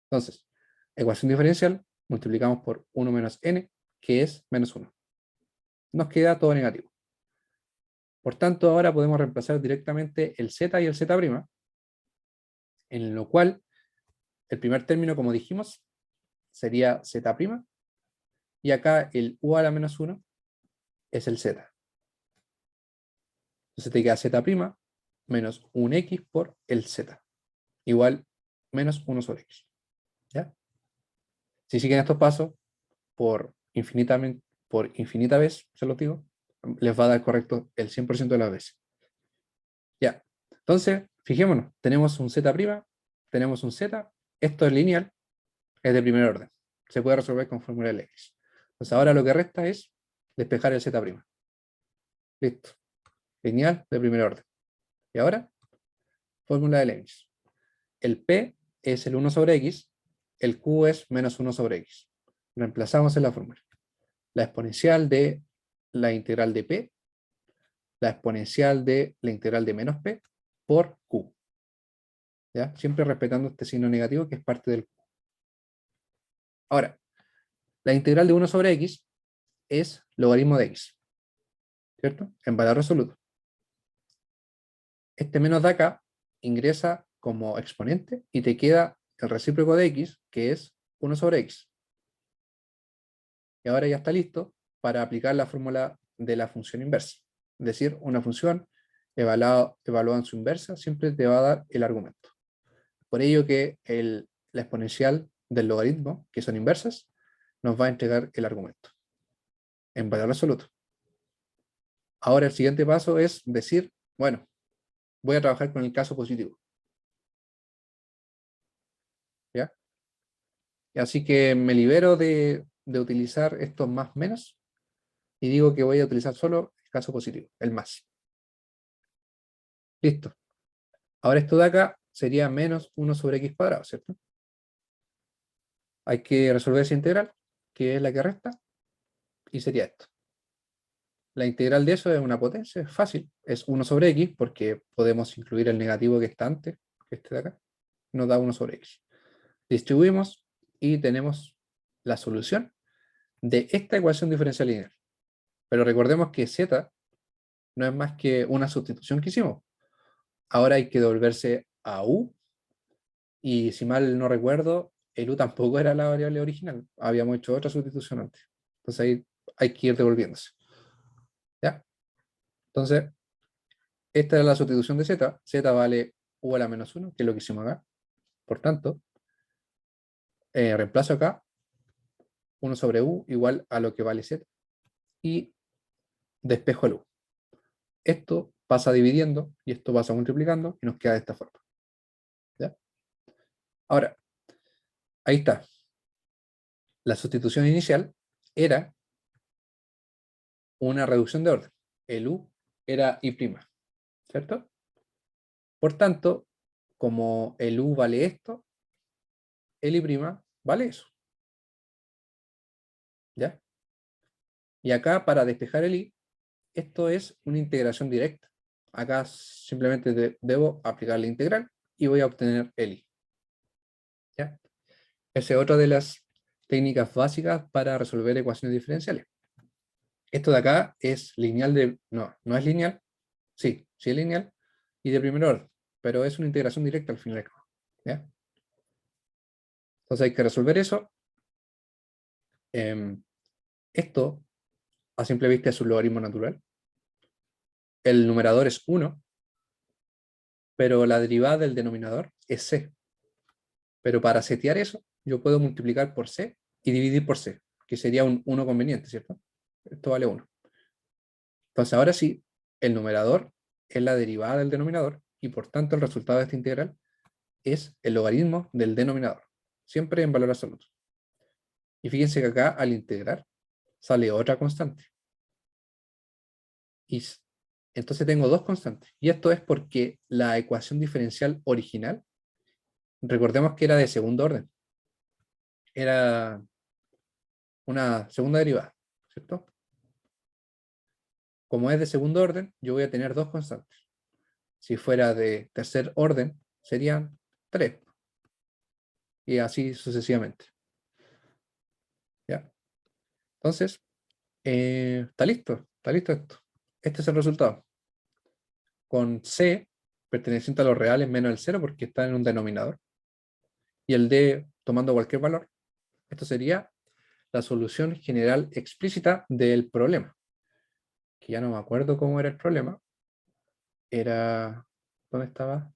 Entonces, ecuación diferencial, multiplicamos por 1 menos n, que es menos 1. Nos queda todo negativo. Por tanto, ahora podemos reemplazar directamente el z y el z', en lo cual el primer término, como dijimos, sería z', y acá el u a la menos 1 es el z. Entonces te queda z' menos un x por el z, igual menos 1 sobre x. ¿Ya? Si siguen estos pasos, por infinita vez, se los digo, les va a dar correcto el 100% de las veces. Ya, entonces, fijémonos, tenemos un z', tenemos un z, esto es lineal, es de primer orden, se puede resolver con fórmula de X. Entonces ahora lo que resta es despejar el z'. Listo, lineal de primer orden. Y ahora, fórmula de Leibniz. El P es el 1 sobre X, el Q es menos 1 sobre X. Reemplazamos en la fórmula. La exponencial de la integral de P, la exponencial de la integral de menos P por Q. ¿Ya? Siempre respetando este signo negativo que es parte del Q. Ahora, la integral de 1 sobre X es logaritmo de X, ¿cierto? En valor absoluto. Este menos de acá ingresa como exponente y te queda el recíproco de X, que es 1 sobre X. Y ahora ya está listo para aplicar la fórmula de la función inversa. Es decir, una función evaluada en su inversa siempre te va a dar el argumento. Por ello que la exponencial del logaritmo, que son inversas, nos va a entregar el argumento en valor absoluto. Ahora el siguiente paso es decir, bueno, voy a trabajar con el caso positivo. ¿Ya? Y así que me libero de utilizar estos más menos y digo que voy a utilizar solo el caso positivo, el más. Listo. Ahora esto de acá sería menos 1 sobre x cuadrado, ¿cierto? Hay que resolver esa integral, que es la que resta, y sería esto. La integral de eso es una potencia, es fácil, es 1 sobre x, porque podemos incluir el negativo que está antes, que este de acá, nos da 1 sobre x. Distribuimos y tenemos la solución de esta ecuación diferencial lineal. Pero recordemos que z no es más que una sustitución que hicimos. Ahora hay que devolverse a u, y si mal no recuerdo, el u tampoco era la variable original. Habíamos hecho otra sustitución antes. Entonces ahí hay que ir devolviéndose. ¿Ya? Entonces, esta es la sustitución de z. Z vale u a la menos 1, que es lo que hicimos acá. Por tanto, reemplazo acá 1 sobre u igual a lo que vale z y despejo el u. Esto pasa dividiendo y esto pasa multiplicando y nos queda de esta forma. ¿Ya? Ahora, ahí está. La sustitución inicial era una reducción de orden. El u era i', ¿cierto? Por tanto, como el u vale esto, el i' vale eso. ¿Ya? Y acá, para despejar el i, esto es una integración directa. Acá simplemente debo aplicar la integral y voy a obtener el i. ¿Ya? Esa es otra de las técnicas básicas para resolver ecuaciones diferenciales. Esto de acá es lineal de... No, no es lineal. Sí, sí es lineal. Y de primer orden. Pero es una integración directa al final. ¿Ya? Entonces hay que resolver eso. Esto, a simple vista, es un logaritmo natural. El numerador es 1, pero la derivada del denominador es c. Pero para setear eso, yo puedo multiplicar por c y dividir por c, que sería un 1 conveniente, ¿cierto? Esto vale 1. Entonces ahora sí, el numerador es la derivada del denominador y por tanto el resultado de esta integral es el logaritmo del denominador, siempre en valor absoluto. Y fíjense que acá al integrar sale otra constante. Y entonces tengo dos constantes. Y esto es porque la ecuación diferencial original, recordemos que era de segundo orden. Era una segunda derivada, ¿cierto? Como es de segundo orden, yo voy a tener dos constantes. Si fuera de tercer orden, serían 3. Y así sucesivamente. ¿Ya? Entonces, está listo esto. Este es el resultado. Con C perteneciente a los reales menos el 0 porque está en un denominador. Y el D tomando cualquier valor. Esto sería la solución general explícita del problema. Que ya no me acuerdo cómo era el problema. Era... ¿Dónde estaba?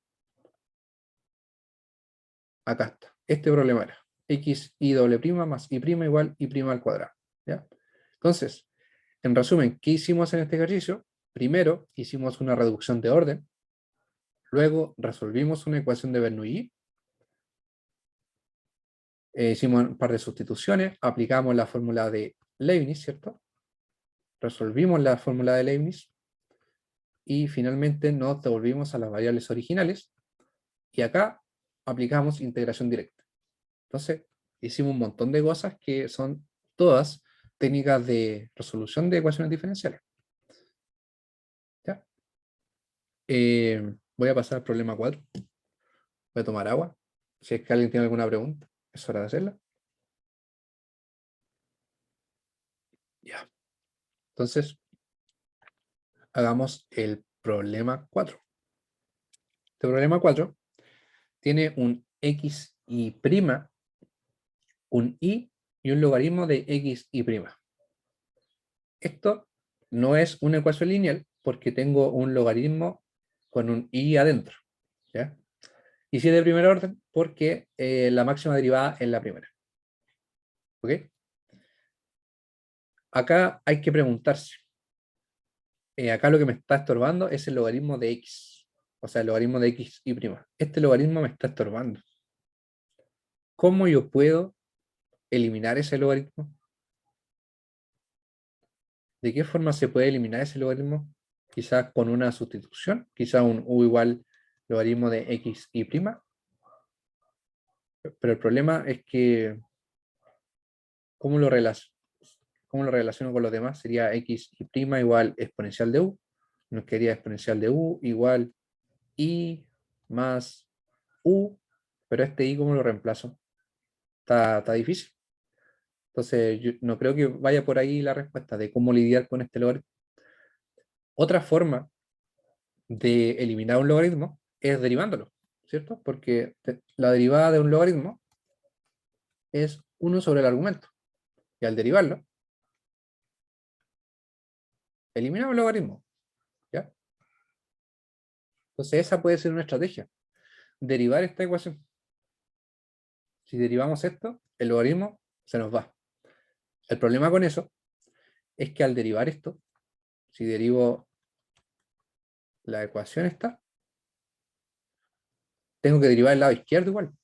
Acá está. Este problema era x y doble prima más y prima igual y prima al cuadrado. ¿Ya? Entonces, en resumen, ¿qué hicimos en este ejercicio? Primero, hicimos una reducción de orden. Luego, resolvimos una ecuación de Bernoulli. Hicimos un par de sustituciones. Aplicamos la fórmula de Leibniz, ¿cierto? Resolvimos la fórmula de Leibniz. Y finalmente nos devolvimos a las variables originales. Y acá aplicamos integración directa. Entonces, hicimos un montón de cosas que son todas técnicas de resolución de ecuaciones diferenciales. ¿Ya? Voy a pasar al problema 4. Voy a tomar agua. Si es que alguien tiene alguna pregunta, es hora de hacerla. Ya. Entonces, hagamos el problema 4. Este problema 4 tiene un x y prima, un y un logaritmo de x y prima. Esto no es una ecuación lineal porque tengo un logaritmo con un y adentro. ¿Ya? Y si es de primer orden porque la máxima derivada es la primera. ¿Ok? Acá hay que preguntarse. Acá lo que me está estorbando es el logaritmo de x. O sea, el logaritmo de x y prima. Este logaritmo me está estorbando. ¿Cómo yo puedo eliminar ese logaritmo? ¿De qué forma se puede eliminar ese logaritmo? Quizás con una sustitución, quizás un u igual logaritmo de x y prima. Pero el problema es que, ¿cómo lo relaciono con los demás? Sería x y prima igual exponencial de u. Nos quedaría exponencial de u igual i más u. Pero este i, ¿cómo lo reemplazo? Está difícil. Entonces, yo no creo que vaya por ahí la respuesta de cómo lidiar con este logaritmo. Otra forma de eliminar un logaritmo es derivándolo, ¿cierto? Porque la derivada de un logaritmo es 1 sobre el argumento. Y al derivarlo, eliminamos el logaritmo. ¿Ya? Entonces, esa puede ser una estrategia. Derivar esta ecuación. Si derivamos esto, el logaritmo se nos va. El problema con eso es que al derivar esto, si derivo la ecuación esta, tengo que derivar el lado izquierdo igual.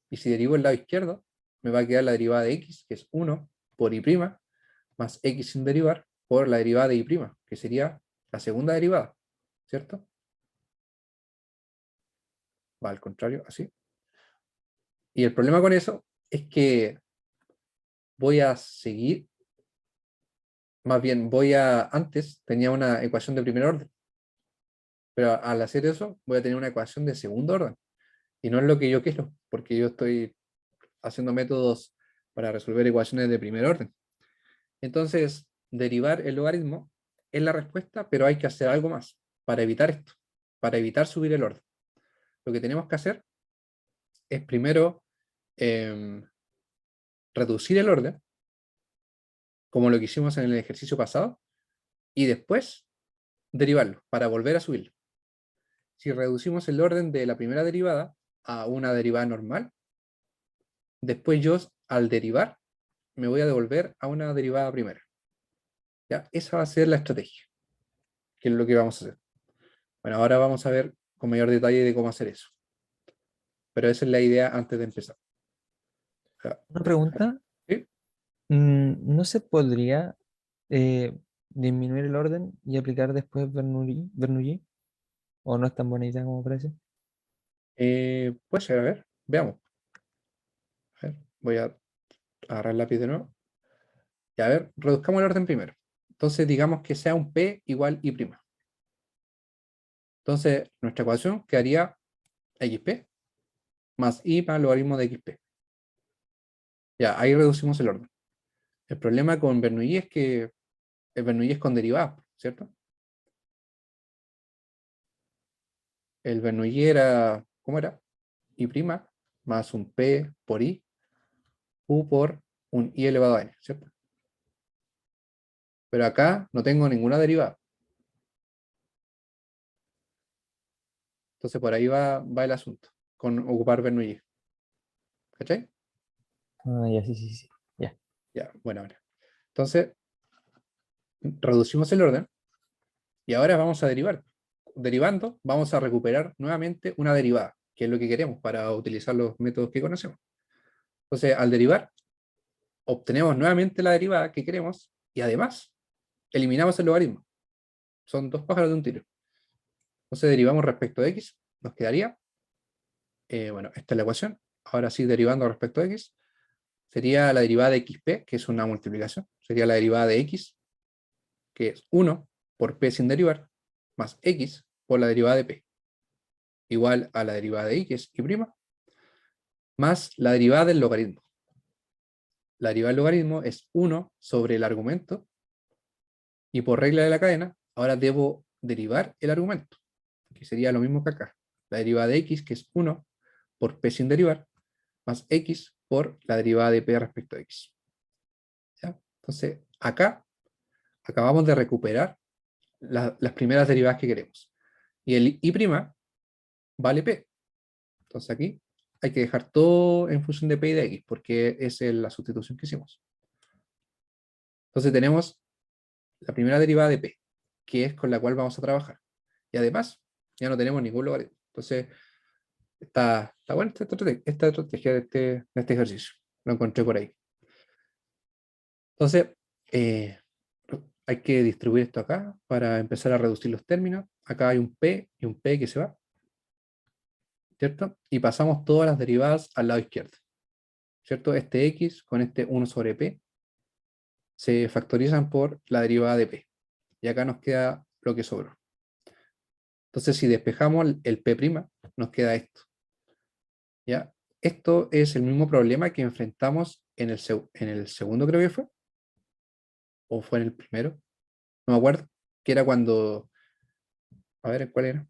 Y si derivo el lado izquierdo, me va a quedar la derivada de x, que es 1 por y', más x sin derivar, por la derivada de y', que sería la segunda derivada, ¿cierto? Va al contrario, así. Y el problema con eso es que voy a seguir, más bien antes tenía una ecuación de primer orden, pero al hacer eso voy a tener una ecuación de segundo orden. Y no es lo que yo quiero, porque yo estoy haciendo métodos para resolver ecuaciones de primer orden. Entonces, derivar el logaritmo es la respuesta, pero hay que hacer algo más para evitar esto, para evitar subir el orden. Lo que tenemos que hacer es primero reducir el orden, como lo que hicimos en el ejercicio pasado, y después derivarlo para volver a subirlo. Si reducimos el orden de la primera derivada a una derivada normal, después yo al derivar me voy a devolver a una derivada primera. ¿Ya? Esa va a ser la estrategia, que es lo que vamos a hacer. Bueno, ahora vamos a ver con mayor detalle de cómo hacer eso. Pero esa es la idea antes de empezar. Una pregunta, ¿Sí? ¿no se podría disminuir el orden y aplicar después Bernoulli? ¿O no es tan buena idea como parece? Puede ser, a ver, veamos. A ver, voy a agarrar el lápiz de nuevo. Y a ver, reduzcamos el orden primero. Entonces, digamos que sea un P igual Y'. Entonces, nuestra ecuación quedaría XP más Y más logaritmo de XP. Ya, ahí reducimos el orden. El problema con Bernoulli es que el Bernoulli es con derivadas, ¿cierto? El Bernoulli era, ¿cómo era? Y' más un P por I, U por un I elevado a N, ¿cierto? Pero acá no tengo ninguna derivada. Entonces por ahí va el asunto, con ocupar Bernoulli. ¿Cachai? Ah, ya, sí, sí, sí. Ya. Ya, bueno, ahora. Entonces, reducimos el orden y ahora vamos a derivar. Derivando, vamos a recuperar nuevamente una derivada, que es lo que queremos para utilizar los métodos que conocemos. Entonces, al derivar, obtenemos nuevamente la derivada que queremos y además eliminamos el logaritmo. Son dos pájaros de un tiro. Entonces, derivamos respecto de x, nos quedaría, bueno, esta es la ecuación. Ahora sí, derivando respecto de x, sería la derivada de xp, que es una multiplicación. Sería la derivada de x, que es 1 por p sin derivar, más x por la derivada de p, igual a la derivada de y, que es y', más la derivada del logaritmo. La derivada del logaritmo es 1 sobre el argumento, y por regla de la cadena, ahora debo derivar el argumento, que sería lo mismo que acá. La derivada de x, que es 1 por p sin derivar, más x por la derivada de p respecto a x. ¿Ya? Entonces, acá acabamos de recuperar las primeras derivadas que queremos. Y el y' vale p. Entonces aquí hay que dejar todo en función de p y de x, porque es la sustitución que hicimos. Entonces tenemos la primera derivada de p, que es con la cual vamos a trabajar. Y además, ya no tenemos ningún logaritmo. Entonces, está buena esta estrategia de este ejercicio. Lo encontré por ahí. Entonces, eh, hay que distribuir esto acá para empezar a reducir los términos. Acá hay un P y un P que se va, ¿cierto? Y pasamos todas las derivadas al lado izquierdo, ¿cierto? Este X con este 1 sobre P se factorizan por la derivada de P. Y acá nos queda lo que sobró. Entonces, si despejamos el P', nos queda esto. ¿Ya? Esto es el mismo problema que enfrentamos en el segundo, creo que fue, o fue en el primero, no me acuerdo, que era cuando, a ver, ¿cuál era?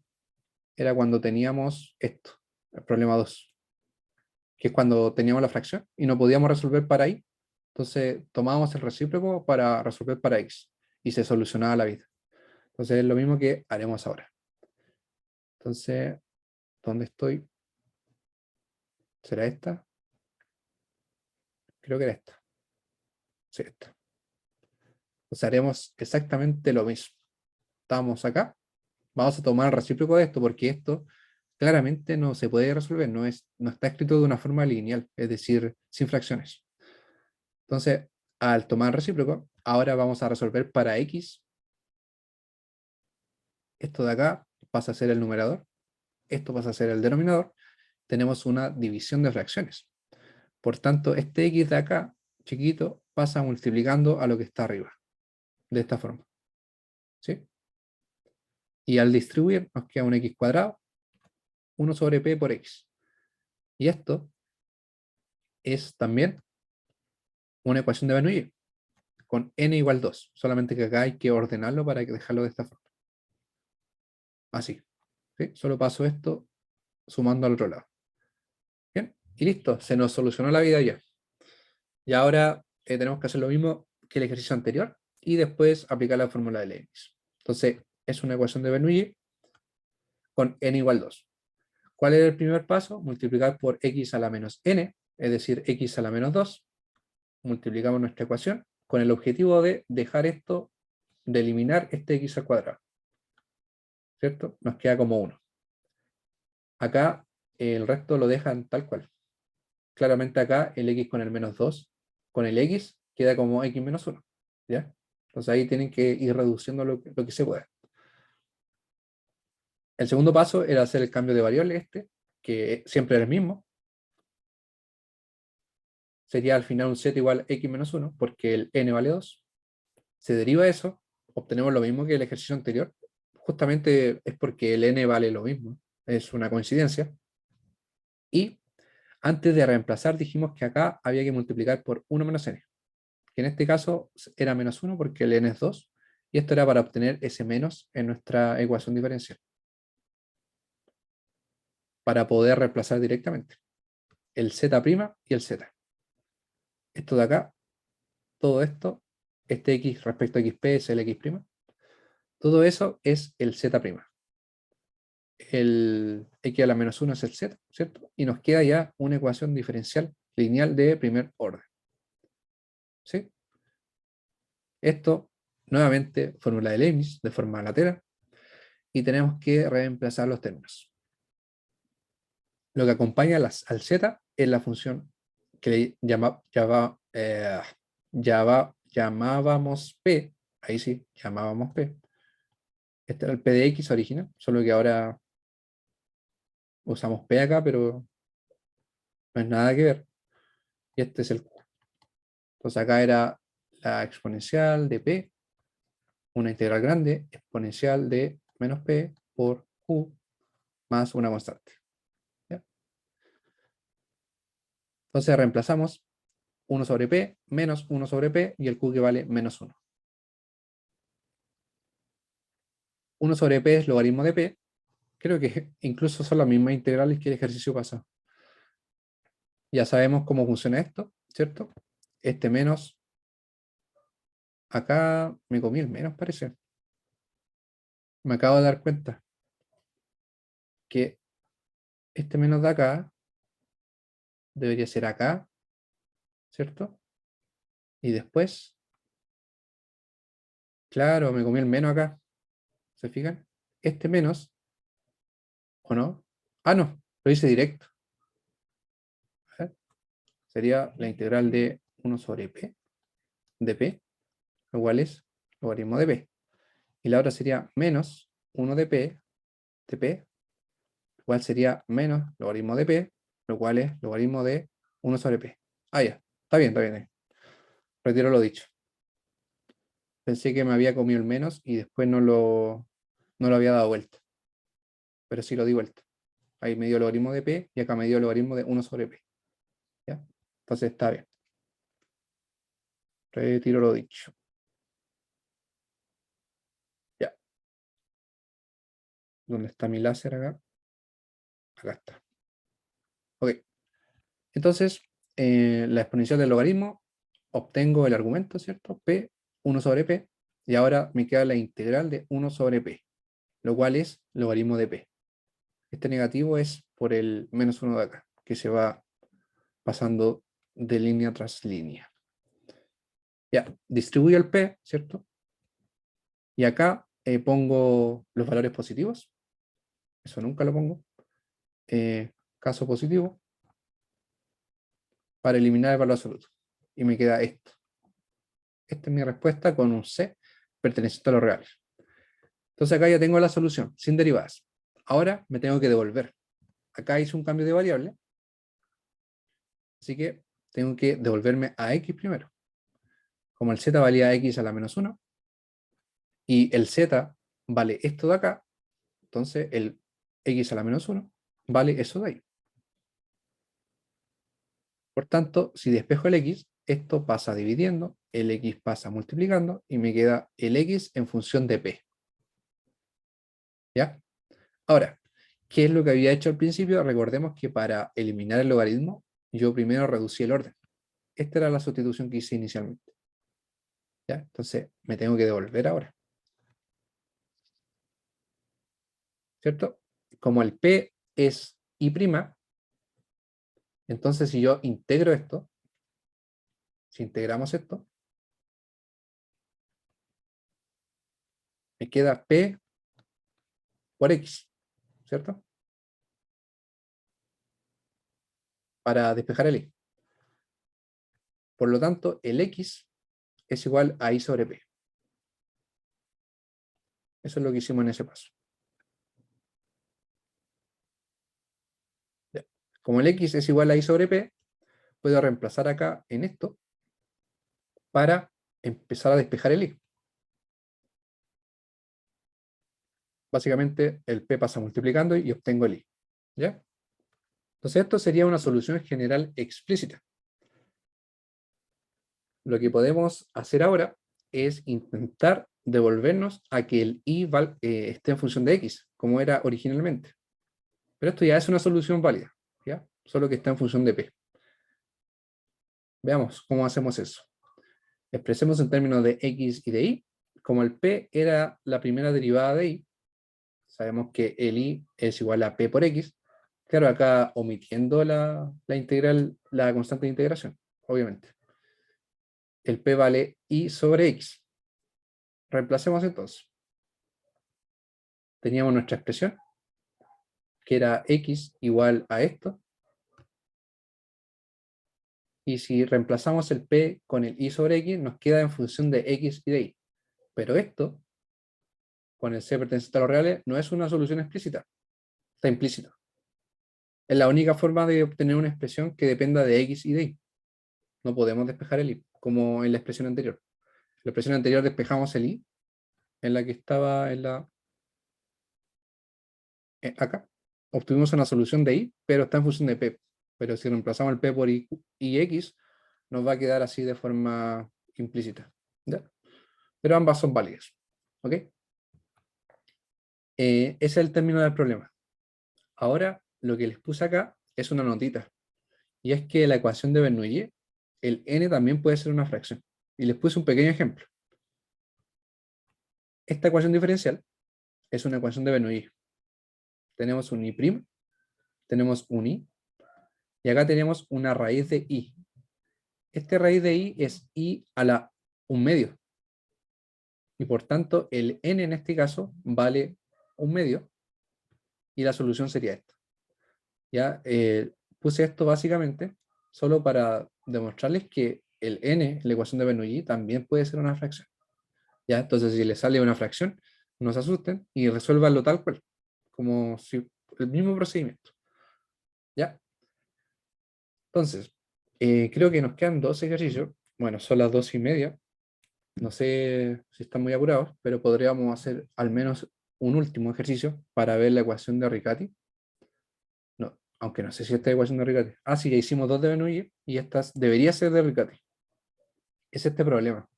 Era cuando teníamos esto, el problema 2, que es cuando teníamos la fracción y no podíamos resolver para y, entonces tomábamos el recíproco para resolver para x y se solucionaba la vida. Entonces es lo mismo que haremos ahora. Entonces, ¿dónde estoy? ¿Será esta? Creo que era esta. Sí, esta. Entonces haremos exactamente lo mismo. Estamos acá. Vamos a tomar el recíproco de esto porque esto claramente no se puede resolver. No está escrito de una forma lineal, es decir, sin fracciones. Entonces, al tomar el recíproco, ahora vamos a resolver para x. Esto de acá pasa a ser el numerador. Esto pasa a ser el denominador. Tenemos una división de fracciones. Por tanto, este x de acá, chiquito, pasa multiplicando a lo que está arriba. De esta forma. ¿Sí? Y al distribuir nos queda un x cuadrado, 1 sobre p por x. Y esto es también una ecuación de Bernoulli con n igual 2. Solamente que acá hay que ordenarlo para dejarlo de esta forma. Así. ¿Sí? Solo paso esto sumando al otro lado. Bien. Y listo. Se nos solucionó la vida ya. Y ahora tenemos que hacer lo mismo que el ejercicio anterior y después aplicar la fórmula de Leibniz. Entonces, es una ecuación de Bernoulli con n igual 2. ¿Cuál es el primer paso? Multiplicar por x a la menos n, es decir, x a la menos 2. Multiplicamos nuestra ecuación con el objetivo de dejar esto, de eliminar este x al cuadrado. ¿Cierto? Nos queda como 1. Acá el resto lo dejan tal cual. Claramente acá el x con el menos 2, con el x queda como x menos 1. ¿Ya? Entonces ahí tienen que ir reduciendo lo que se pueda. El segundo paso era hacer el cambio de variable que siempre es el mismo. Sería al final un z igual a x menos 1, porque el n vale 2. Se deriva eso, obtenemos lo mismo que el ejercicio anterior. Justamente es porque el n vale lo mismo. Es una coincidencia. Y antes de reemplazar dijimos que acá había que multiplicar por 1 menos n. Que en este caso era menos 1 porque el n es 2. Y esto era para obtener ese menos en nuestra ecuación diferencial. Para poder reemplazar directamente el z' y el z. Esto de acá, todo esto, este x respecto a xp es el x'. Todo eso es el z'. El x a la menos 1 es el z, ¿cierto? Y nos queda ya una ecuación diferencial lineal de primer orden. ¿Sí? Esto, nuevamente, fórmula de Leibniz de forma lateral, y tenemos que reemplazar los términos. Lo que acompaña al z es la función que llamábamos p, ahí sí, llamábamos p. Este era el p de x original, solo que ahora usamos p acá, pero no es nada que ver. Y este es el q. Entonces acá era la exponencial de p, una integral grande, exponencial de menos p por q más una constante. ¿Ya? Entonces reemplazamos 1 sobre p menos 1 sobre p y el q que vale menos 1. 1 sobre p es logaritmo de p. Creo que incluso son las mismas integrales que el ejercicio pasado. Ya sabemos cómo funciona esto, ¿cierto? Este menos, acá me comí el menos, parece. Me acabo de dar cuenta que este menos de acá debería ser acá, ¿cierto? Y después, claro, me comí el menos acá. ¿Se fijan? Este menos, ¿o no? Ah, no, lo hice directo. A ver, sería la integral de 1 sobre p de p, lo cual es logaritmo de p. Y la otra sería menos 1 de p, lo cual sería menos logaritmo de p, lo cual es logaritmo de 1 sobre p. Ah, ya, está bien, está bien. Retiro lo dicho. Pensé que me había comido el menos y después no lo había dado vuelta. Pero sí lo di vuelta. Ahí me dio logaritmo de p y acá me dio logaritmo de 1 sobre p. ¿Ya? Entonces está bien. Retiro lo dicho. Ya. ¿Dónde está mi láser acá? Acá está. Ok. Entonces, la exponencial del logaritmo, obtengo el argumento, ¿cierto? P, 1 sobre P, y ahora me queda la integral de 1 sobre P, lo cual es logaritmo de P. Este negativo es por el menos 1 de acá, que se va pasando de línea tras línea. Ya, distribuyo el P, ¿cierto? Y acá pongo los valores positivos. Eso nunca lo pongo. Caso positivo. Para eliminar el valor absoluto. Y me queda esto. Esta es mi respuesta con un C perteneciente a los reales. Entonces acá ya tengo la solución, sin derivadas. Ahora me tengo que devolver. Acá hice un cambio de variable. Así que tengo que devolverme a X primero. Como el Z valía X a la menos 1, y el Z vale esto de acá, entonces el X a la menos 1 vale eso de ahí. Por tanto, si despejo el X, esto pasa dividiendo, el X pasa multiplicando, y me queda el X en función de P. ¿Ya? Ahora, ¿qué es lo que había hecho al principio? Recordemos que para eliminar el logaritmo, yo primero reducí el orden. Esta era la sustitución que hice inicialmente. ¿Ya? Entonces, me tengo que devolver ahora. ¿Cierto? Como el P es I', entonces si yo integro esto, si integramos esto, me queda P por X, ¿cierto? Para despejar el Y. Por lo tanto, el X es igual a I sobre P. Eso es lo que hicimos en ese paso. Ya. Como el X es igual a I sobre P, puedo reemplazar acá en esto para empezar a despejar el Y. Básicamente, el P pasa multiplicando y obtengo el I. ¿Ya? Entonces, esto sería una solución general explícita. Lo que podemos hacer ahora es intentar devolvernos a que el I esté en función de X, como era originalmente. Pero esto ya es una solución válida, ¿ya? Solo que está en función de P. Veamos cómo hacemos eso. Expresemos en términos de X y de Y. Como el P era la primera derivada de Y, sabemos que el I es igual a P por X. Claro, acá omitiendo la integral, la constante de integración, obviamente. El P vale I sobre X. Reemplacemos entonces. Teníamos nuestra expresión, que era X igual a esto. Y si reemplazamos el P con el I sobre X, nos queda en función de X y de Y. Pero esto, con el C perteneciente a los reales, no es una solución explícita. Está implícito. Es la única forma de obtener una expresión que dependa de X y de Y. No podemos despejar el Y, como en la expresión anterior. En la expresión anterior despejamos el Y, en la que estaba acá. Obtuvimos una solución de Y, pero está en función de P. Pero si reemplazamos el P por Y y X, nos va a quedar así de forma implícita. ¿Ya? Pero ambas son válidas. ¿Ok? Ese es el término del problema. Ahora, lo que les puse acá es una notita. Y es que la ecuación de Bernoulli, el n también puede ser una fracción. Y les puse un pequeño ejemplo. Esta ecuación diferencial es una ecuación de Bernoulli. Tenemos un i', tenemos un i, y acá tenemos una raíz de i. Esta raíz de i es i a la 1/2. Y por tanto, el n en este caso vale 1/2. Y la solución sería esta. Ya puse esto básicamente solo para demostrarles que el n, la ecuación de Bernoulli, también puede ser una fracción. ¿Ya? Entonces, si les sale una fracción, no se asusten y resuélvanlo tal cual, como si el mismo procedimiento. ¿Ya? Entonces, creo que nos quedan dos ejercicios. Bueno, son las 2:30. No sé si están muy apurados, pero podríamos hacer al menos un último ejercicio para ver la ecuación de Riccati. No, aunque no sé si esta es ecuación de Riccati. Ah, sí, ya hicimos dos de Bernoulli y esta debería ser de Riccati. Es este problema.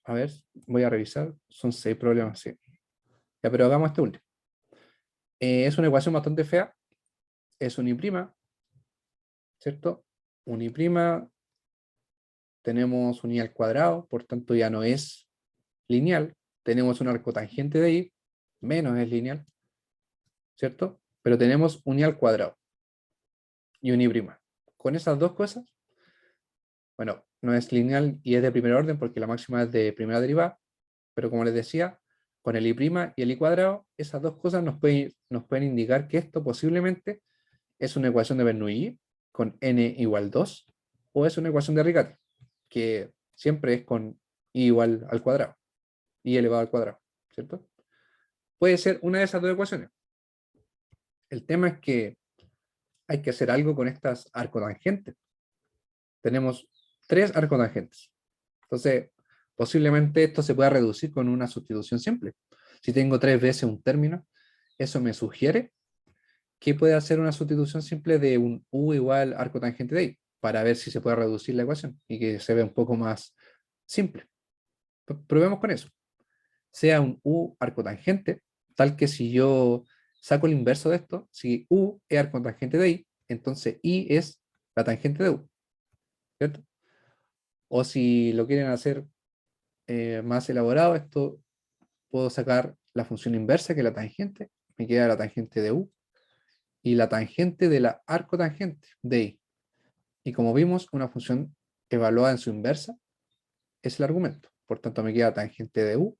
A ver, voy a revisar. Son 6 problemas, sí. Ya, pero hagamos este último. Es una ecuación bastante fea. Es un I', ¿cierto? Un I', tenemos un I al cuadrado, por tanto ya no es lineal. Tenemos un arco tangente de I, menos es lineal, ¿cierto? Pero tenemos un I al cuadrado y un I'. con esas dos cosas, bueno, no es lineal y es de primer orden porque la máxima es de primera derivada, pero como les decía, con el i' y el i cuadrado, esas dos cosas nos pueden indicar que esto posiblemente es una ecuación de Bernoulli con n igual 2, o es una ecuación de Riccati, que siempre es con i igual al cuadrado, i elevado al cuadrado, ¿cierto? Puede ser una de esas dos ecuaciones. El tema es que hay que hacer algo con estas arcotangentes. Tenemos 3 arcotangentes. Entonces, posiblemente esto se pueda reducir con una sustitución simple. Si tengo 3 veces un término, eso me sugiere que puede hacer una sustitución simple de un u igual arcotangente de i, para ver si se puede reducir la ecuación y que se vea un poco más simple. Probemos con eso. Sea un u arcotangente, tal que si yo saco el inverso de esto, si u es arcotangente de i, entonces i es la tangente de u, ¿cierto? O si lo quieren hacer más elaborado, esto puedo sacar la función inversa, que es la tangente, me queda la tangente de u, y la tangente de la arcotangente de i. Y como vimos, una función evaluada en su inversa es el argumento. Por tanto, me queda tangente de u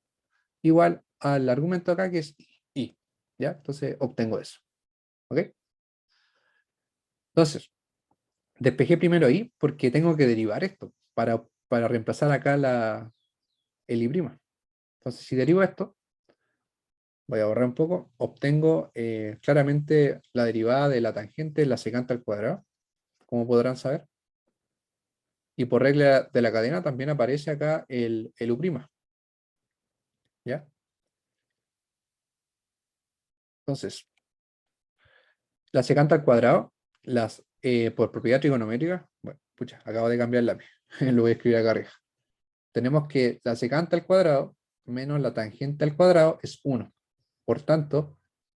igual al argumento acá, que es i. ¿Ya? Entonces, obtengo eso. ¿Ok? Entonces, despejé primero i porque tengo que derivar esto para reemplazar acá el i'. Entonces, si derivo esto, voy a borrar un poco, obtengo claramente la derivada de la tangente de la secante al cuadrado, como podrán saber. Y por regla de la cadena también aparece acá el u'. ¿Ya? Entonces, la secante al cuadrado, por propiedad trigonométrica, bueno, pucha, acabo de cambiar el lápiz, lo voy a escribir acá arriba. Tenemos que la secante al cuadrado menos la tangente al cuadrado es 1. Por tanto,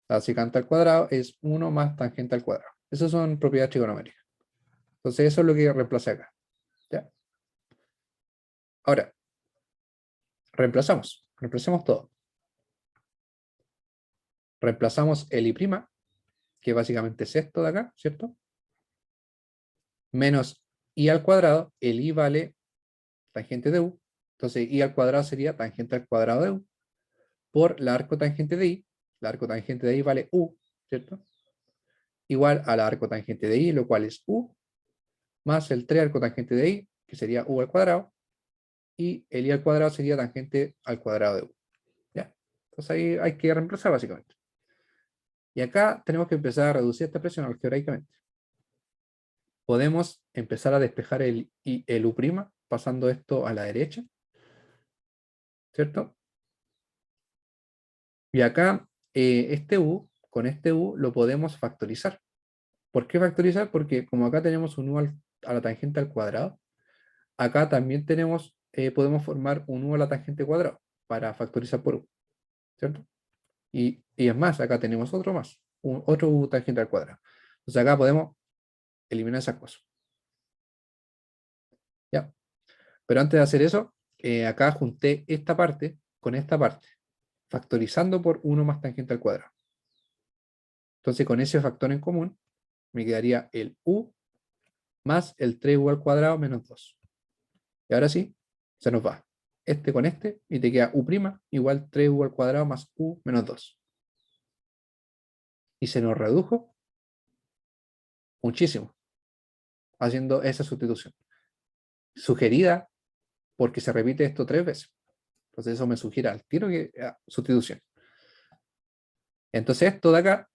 la secante al cuadrado es 1 más tangente al cuadrado. Esas son propiedades trigonométricas. Entonces, eso es lo que reemplacé acá. ¿Ya? Ahora, reemplacemos todo. Reemplazamos el i', que básicamente es esto de acá, ¿cierto? Menos i al cuadrado, el i vale tangente de u, entonces i al cuadrado sería tangente al cuadrado de u, por la arcotangente de i, la arcotangente de i vale u, ¿cierto? Igual a la arcotangente de i, lo cual es u, más el 3 arcotangente de i, que sería u al cuadrado, y el i al cuadrado sería tangente al cuadrado de u. ¿Ya? Entonces ahí hay que reemplazar básicamente. Y acá tenemos que empezar a reducir esta presión algebraicamente. Podemos empezar a despejar el u' pasando esto a la derecha, ¿cierto? Y acá con este u lo podemos factorizar. ¿Por qué factorizar? Porque como acá tenemos un u a la tangente al cuadrado, acá también podemos formar un u a la tangente cuadrado para factorizar por u, ¿cierto? Y es más, acá tenemos otro más, otro u tangente al cuadrado. Entonces acá podemos eliminar esas cosas. ¿Ya? Pero antes de hacer eso, acá junté esta parte con esta parte, factorizando por 1 más tangente al cuadrado. Entonces con ese factor en común, me quedaría el u más el 3u al cuadrado menos 2. Y ahora sí, se nos va este con este y te queda u' igual 3u al cuadrado más u menos 2. Y se nos redujo muchísimo haciendo esa sustitución. Sugerida porque se repite esto 3 veces. Entonces eso me sugiere al tiro que sustitución. Entonces esto de acá,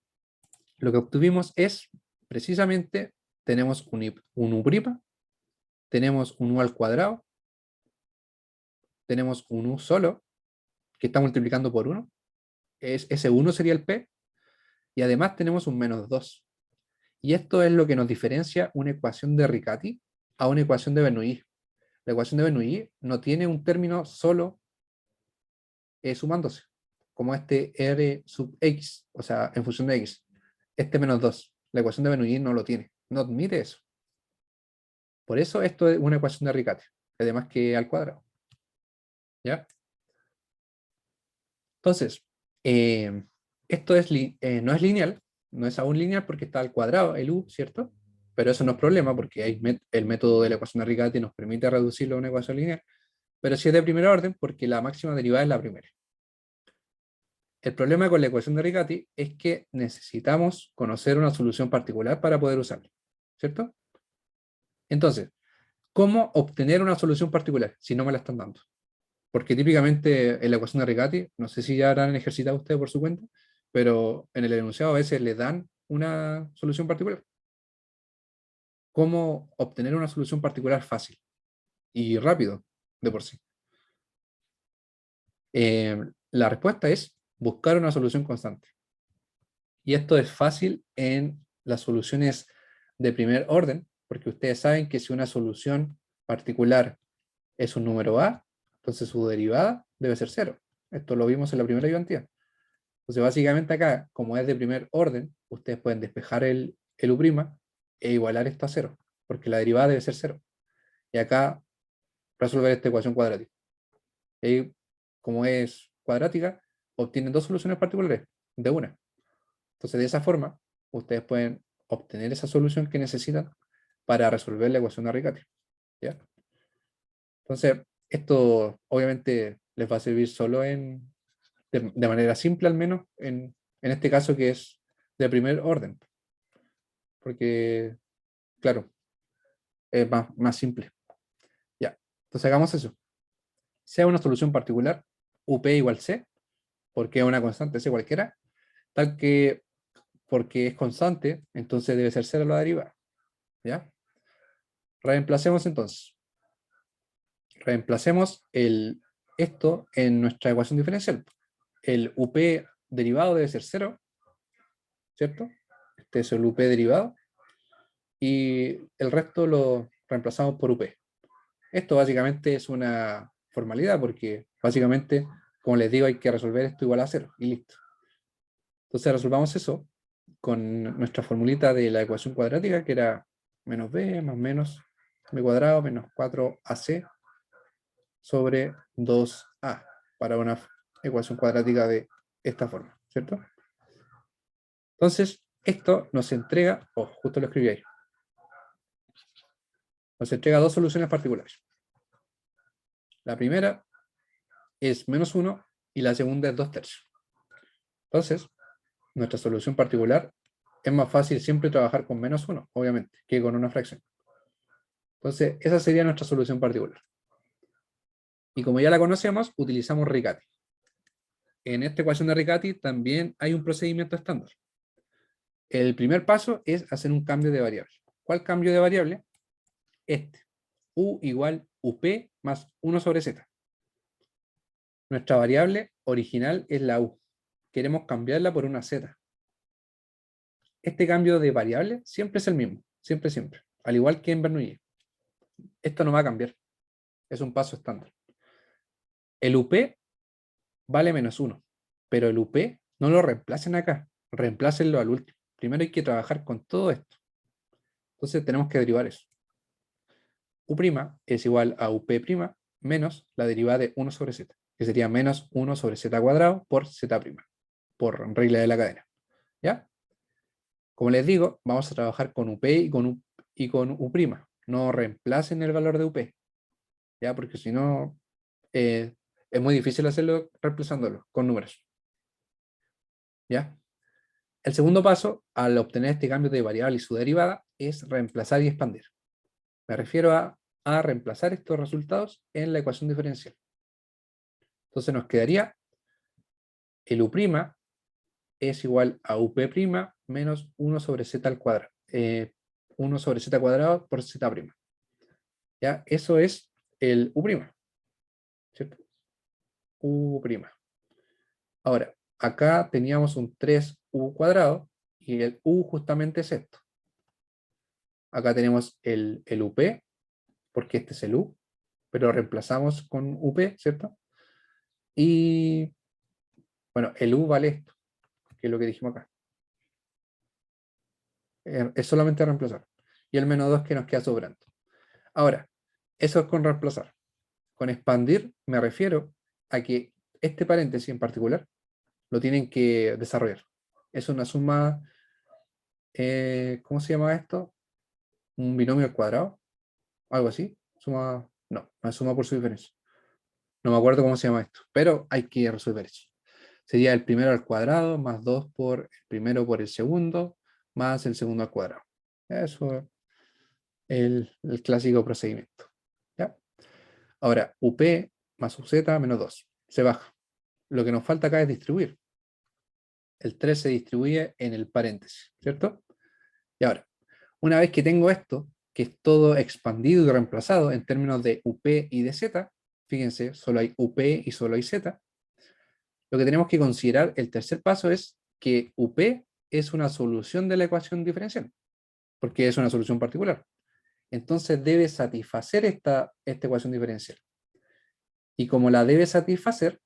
lo que obtuvimos es precisamente, tenemos un u', tenemos un u al cuadrado, tenemos un u solo, que está multiplicando por 1, ese 1 sería el p, y además tenemos un menos 2. Y esto es lo que nos diferencia una ecuación de Riccati a una ecuación de Bernoulli. La ecuación de Bernoulli no tiene un término solo sumándose, como este r sub x, o sea, en función de x. Este menos 2. La ecuación de Bernoulli no lo tiene, no admite eso. Por eso esto es una ecuación de Riccati, además que al cuadrado. ¿Ya? Entonces, esto no es lineal, no es aún lineal porque está al cuadrado el u, ¿cierto? Pero eso no es problema porque el método de la ecuación de Riccati nos permite reducirlo a una ecuación lineal, pero sí es de primer orden porque la máxima derivada es la primera. El problema con la ecuación de Riccati es que necesitamos conocer una solución particular para poder usarla, ¿cierto? Entonces, ¿cómo obtener una solución particular si no me la están dando? Porque típicamente en la ecuación de Riccati, no sé si ya habrán ejercitado ustedes por su cuenta, pero en el enunciado a veces le dan una solución particular. ¿Cómo obtener una solución particular fácil y rápido de por sí? La respuesta es buscar una solución constante. Y esto es fácil en las soluciones de primer orden, porque ustedes saben que si una solución particular es un número A, entonces su derivada debe ser cero. Esto lo vimos en la primera ayudantía. Entonces, básicamente acá, como es de primer orden, ustedes pueden despejar el U' e igualar esto a cero, porque la derivada debe ser cero. Y acá resolver esta ecuación cuadrática. Y como es cuadrática, obtienen dos soluciones particulares de una. Entonces, de esa forma, ustedes pueden obtener esa solución que necesitan para resolver la ecuación de Riccati. ¿Ya? Entonces, esto obviamente les va a servir solo de manera simple, al menos, en este caso que es de primer orden. Porque, claro, es más simple. Ya. Entonces, hagamos eso. Sea una solución particular, UP igual C, porque es una constante C cualquiera, tal que porque es constante, entonces debe ser cero la derivada. ¿Ya? Reemplacemos entonces. Reemplacemos esto en nuestra ecuación diferencial. El UP derivado debe ser cero, ¿cierto? Este es el UP derivado. Y el resto lo reemplazamos por UP. Esto básicamente es una formalidad porque básicamente, como les digo, hay que resolver esto igual a cero y listo. Entonces resolvamos eso con nuestra formulita de la ecuación cuadrática que era menos b más menos b cuadrado menos 4ac sobre 2a para una ecuación cuadrática de esta forma, ¿cierto? Entonces, esto nos entrega, justo lo escribí ahí, nos entrega dos soluciones particulares. La primera es menos 1 y la segunda es 2/3. Entonces, nuestra solución particular es más fácil siempre trabajar con menos 1, obviamente, que con una fracción. Entonces, esa sería nuestra solución particular. Y como ya la conocemos, utilizamos Riccati. En esta ecuación de Riccati también hay un procedimiento estándar. El primer paso es hacer un cambio de variable. ¿Cuál cambio de variable? Este. U igual UP más 1 sobre Z. Nuestra variable original es la U. Queremos cambiarla por una Z. Este cambio de variable siempre es el mismo. Siempre, siempre. Al igual que en Bernoulli. Esto no va a cambiar. Es un paso estándar. El UP vale menos 1. Pero el UP no lo reemplacen acá. Reemplácenlo al último. Primero hay que trabajar con todo esto. Entonces tenemos que derivar eso. U' es igual a UP' menos la derivada de 1 sobre Z, que sería menos 1 sobre Z cuadrado por Z', por regla de la cadena. ¿Ya? Como les digo, vamos a trabajar con UP y con U'. No reemplacen el valor de UP, ¿ya? Porque si no, es muy difícil hacerlo reemplazándolo con números. ¿Ya? El segundo paso, al obtener este cambio de variable y su derivada, es reemplazar y expandir. Me refiero a reemplazar estos resultados en la ecuación diferencial. Entonces nos quedaría el U' es igual a UP' menos 1 sobre Z al cuadrado. 1 sobre Z cuadrado por Z'. ¿Ya? Eso es el U', ¿cierto? U'. Ahora, acá teníamos un 3U cuadrado y el U justamente es esto. Acá tenemos el UP, porque este es el U, pero reemplazamos con UP, ¿cierto? Y bueno, el U vale esto, que es lo que dijimos acá. Es solamente reemplazar. Y el menos 2 que nos queda sobrando. Ahora, eso es con reemplazar. Con expandir me refiero a que este paréntesis en particular lo tienen que desarrollar. Es una suma, ¿cómo se llama esto? un binomio al cuadrado, algo así. No es suma por su diferencia. No me acuerdo cómo se llama esto, pero hay que resolver eso. Sería el primero al cuadrado más 2 por el primero por el segundo más el segundo al cuadrado. Eso es el clásico procedimiento. ¿Ya? Ahora, UP más UZ menos 2. Se baja. Lo que nos falta acá es distribuir. El 3 se distribuye en el paréntesis, ¿cierto? Y ahora, una vez que tengo esto, que es todo expandido y reemplazado en términos de UP y de Z, fíjense, solo hay UP y solo hay Z, lo que tenemos que considerar, el tercer paso es que UP es una solución de la ecuación diferencial, porque es una solución particular. Entonces debe satisfacer esta ecuación diferencial. Y como la debe satisfacer,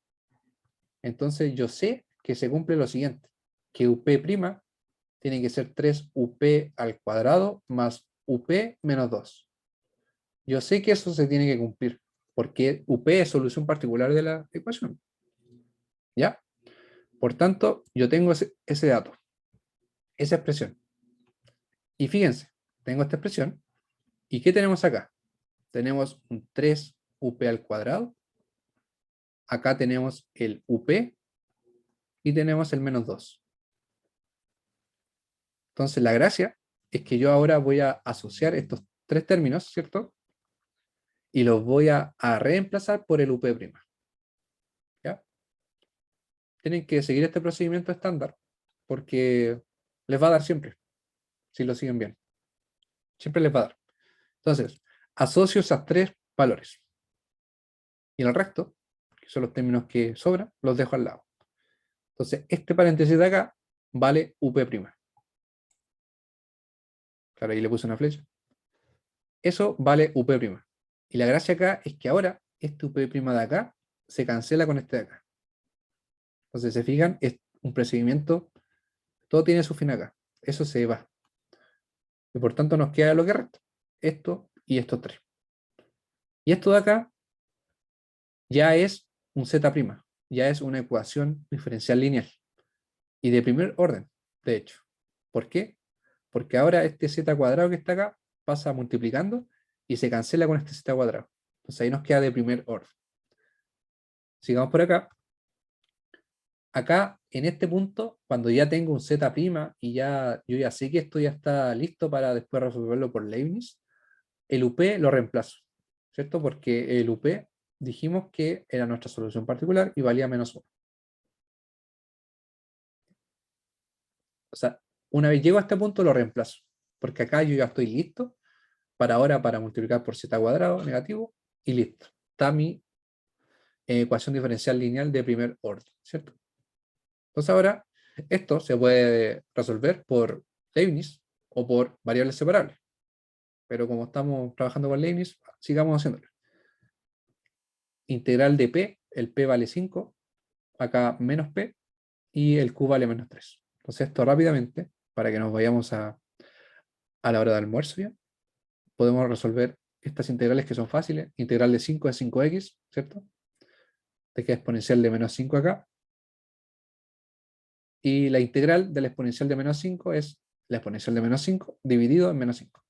entonces yo sé que se cumple lo siguiente, que UP' tiene que ser 3UP al cuadrado más UP menos 2. Yo sé que eso se tiene que cumplir, porque UP es solución particular de la ecuación. ¿Ya? Por tanto, yo tengo ese dato, esa expresión. Y fíjense, tengo esta expresión. ¿Y qué tenemos acá? Tenemos un 3UP al cuadrado. Acá tenemos el UP y tenemos el menos 2. Entonces, la gracia es que yo ahora voy a asociar estos tres términos, ¿cierto? Y los voy a reemplazar por el UP'. ¿Ya? Tienen que seguir este procedimiento estándar porque les va a dar siempre, si lo siguen bien. Siempre les va a dar. Entonces, asocio esas tres valores. Y el resto, que son los términos que sobran, los dejo al lado. Entonces, este paréntesis de acá vale UP'. Claro, ahí le puse una flecha. Eso vale UP'. Y la gracia acá es que ahora este UP' de acá se cancela con este de acá. Entonces, se fijan, es un procedimiento, todo tiene su fin acá. Eso se va. Y por tanto nos queda lo que resta. Esto y estos tres. Y esto de acá ya es un Z', ya es una ecuación diferencial lineal. Y de primer orden, de hecho. ¿Por qué? Porque ahora este Z cuadrado que está acá pasa multiplicando y se cancela con este Z cuadrado. Entonces ahí nos queda de primer orden. Sigamos por acá. Acá, en este punto, cuando ya tengo un Z' y yo ya sé que esto ya está listo para después resolverlo por Leibniz, el UP lo reemplazo, ¿cierto? Porque el UP dijimos que era nuestra solución particular y valía menos 1. O sea, una vez llego a este punto lo reemplazo, porque acá yo ya estoy listo para multiplicar por Z cuadrado negativo y listo. Está mi ecuación diferencial lineal de primer orden, ¿cierto? Entonces ahora esto se puede resolver por Leibniz o por variables separables. Pero como estamos trabajando con Leibniz, sigamos haciéndolo. Integral de P, el P vale 5, acá menos P, y el Q vale menos 3. Entonces esto rápidamente, para que nos vayamos a la hora de almuerzo ya, podemos resolver estas integrales que son fáciles. Integral de 5 es 5x, ¿cierto? Te queda exponencial de menos 5 acá. Y la integral de la exponencial de menos 5 es la exponencial de menos 5 dividido en menos 5.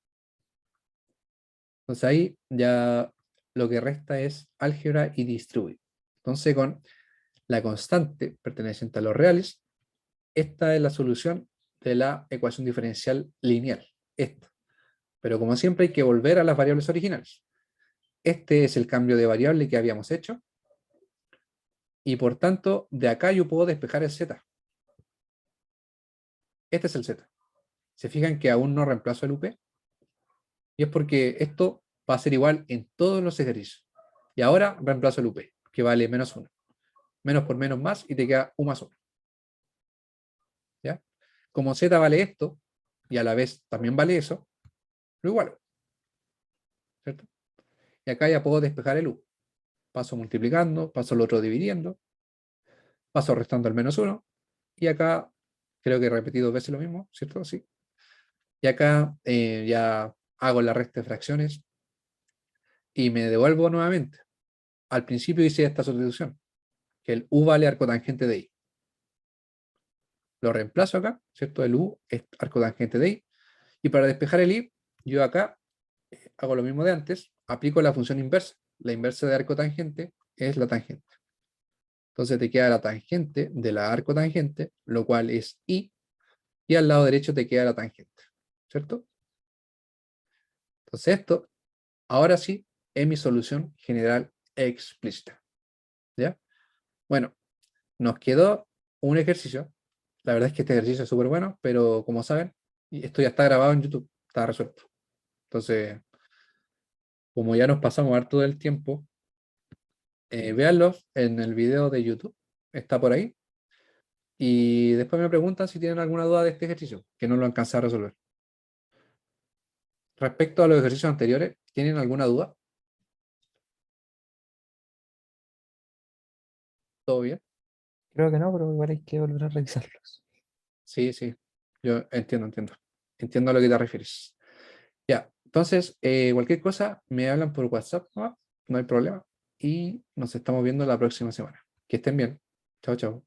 Entonces ahí ya lo que resta es álgebra y distribuir. Entonces con la constante perteneciente a los reales, esta es la solución de la ecuación diferencial lineal. Esta. Pero como siempre hay que volver a las variables originales. Este es el cambio de variable que habíamos hecho. Y por tanto, de acá yo puedo despejar el z. Este es el z. ¿Se fijan que aún no reemplazo el UP? Y es porque esto va a ser igual en todos los ejercicios. Y ahora reemplazo el UP, que vale menos 1. Menos por menos más y te queda U más 1. ¿Ya? Como z vale esto, y a la vez también vale eso, lo igualo. ¿Cierto? Y acá ya puedo despejar el U. Paso multiplicando, paso el otro dividiendo, paso restando el menos 1, y acá creo que he repetido 2 veces lo mismo, ¿cierto? Sí. Y acá ya hago la resta de fracciones y me devuelvo nuevamente. Al principio hice esta sustitución, que el U vale arcotangente de I. Lo reemplazo acá, ¿cierto? El U es arcotangente de I. Y para despejar el I, yo acá hago lo mismo de antes, aplico la función inversa. La inversa de arco tangente es la tangente. Entonces te queda la tangente de la arco tangente, lo cual es I, y al lado derecho te queda la tangente, ¿cierto? Entonces esto, ahora sí, es mi solución general explícita. ¿Ya? Bueno, nos quedó un ejercicio. La verdad es que este ejercicio es súper bueno, pero como saben, esto ya está grabado en YouTube, está resuelto. Entonces, como ya nos pasamos harto del tiempo, véanlos en el video de YouTube, está por ahí. Y después me preguntan si tienen alguna duda de este ejercicio, que no lo alcancé a resolver. Respecto a los ejercicios anteriores, ¿tienen alguna duda? ¿Todo bien? Creo que no, pero igual hay que volver a revisarlos. Sí, sí. Yo entiendo. Entiendo a lo que te refieres. Ya, entonces, cualquier cosa, me hablan por WhatsApp, ¿no? No hay problema. Y nos estamos viendo la próxima semana. Que estén bien. Chao, chao.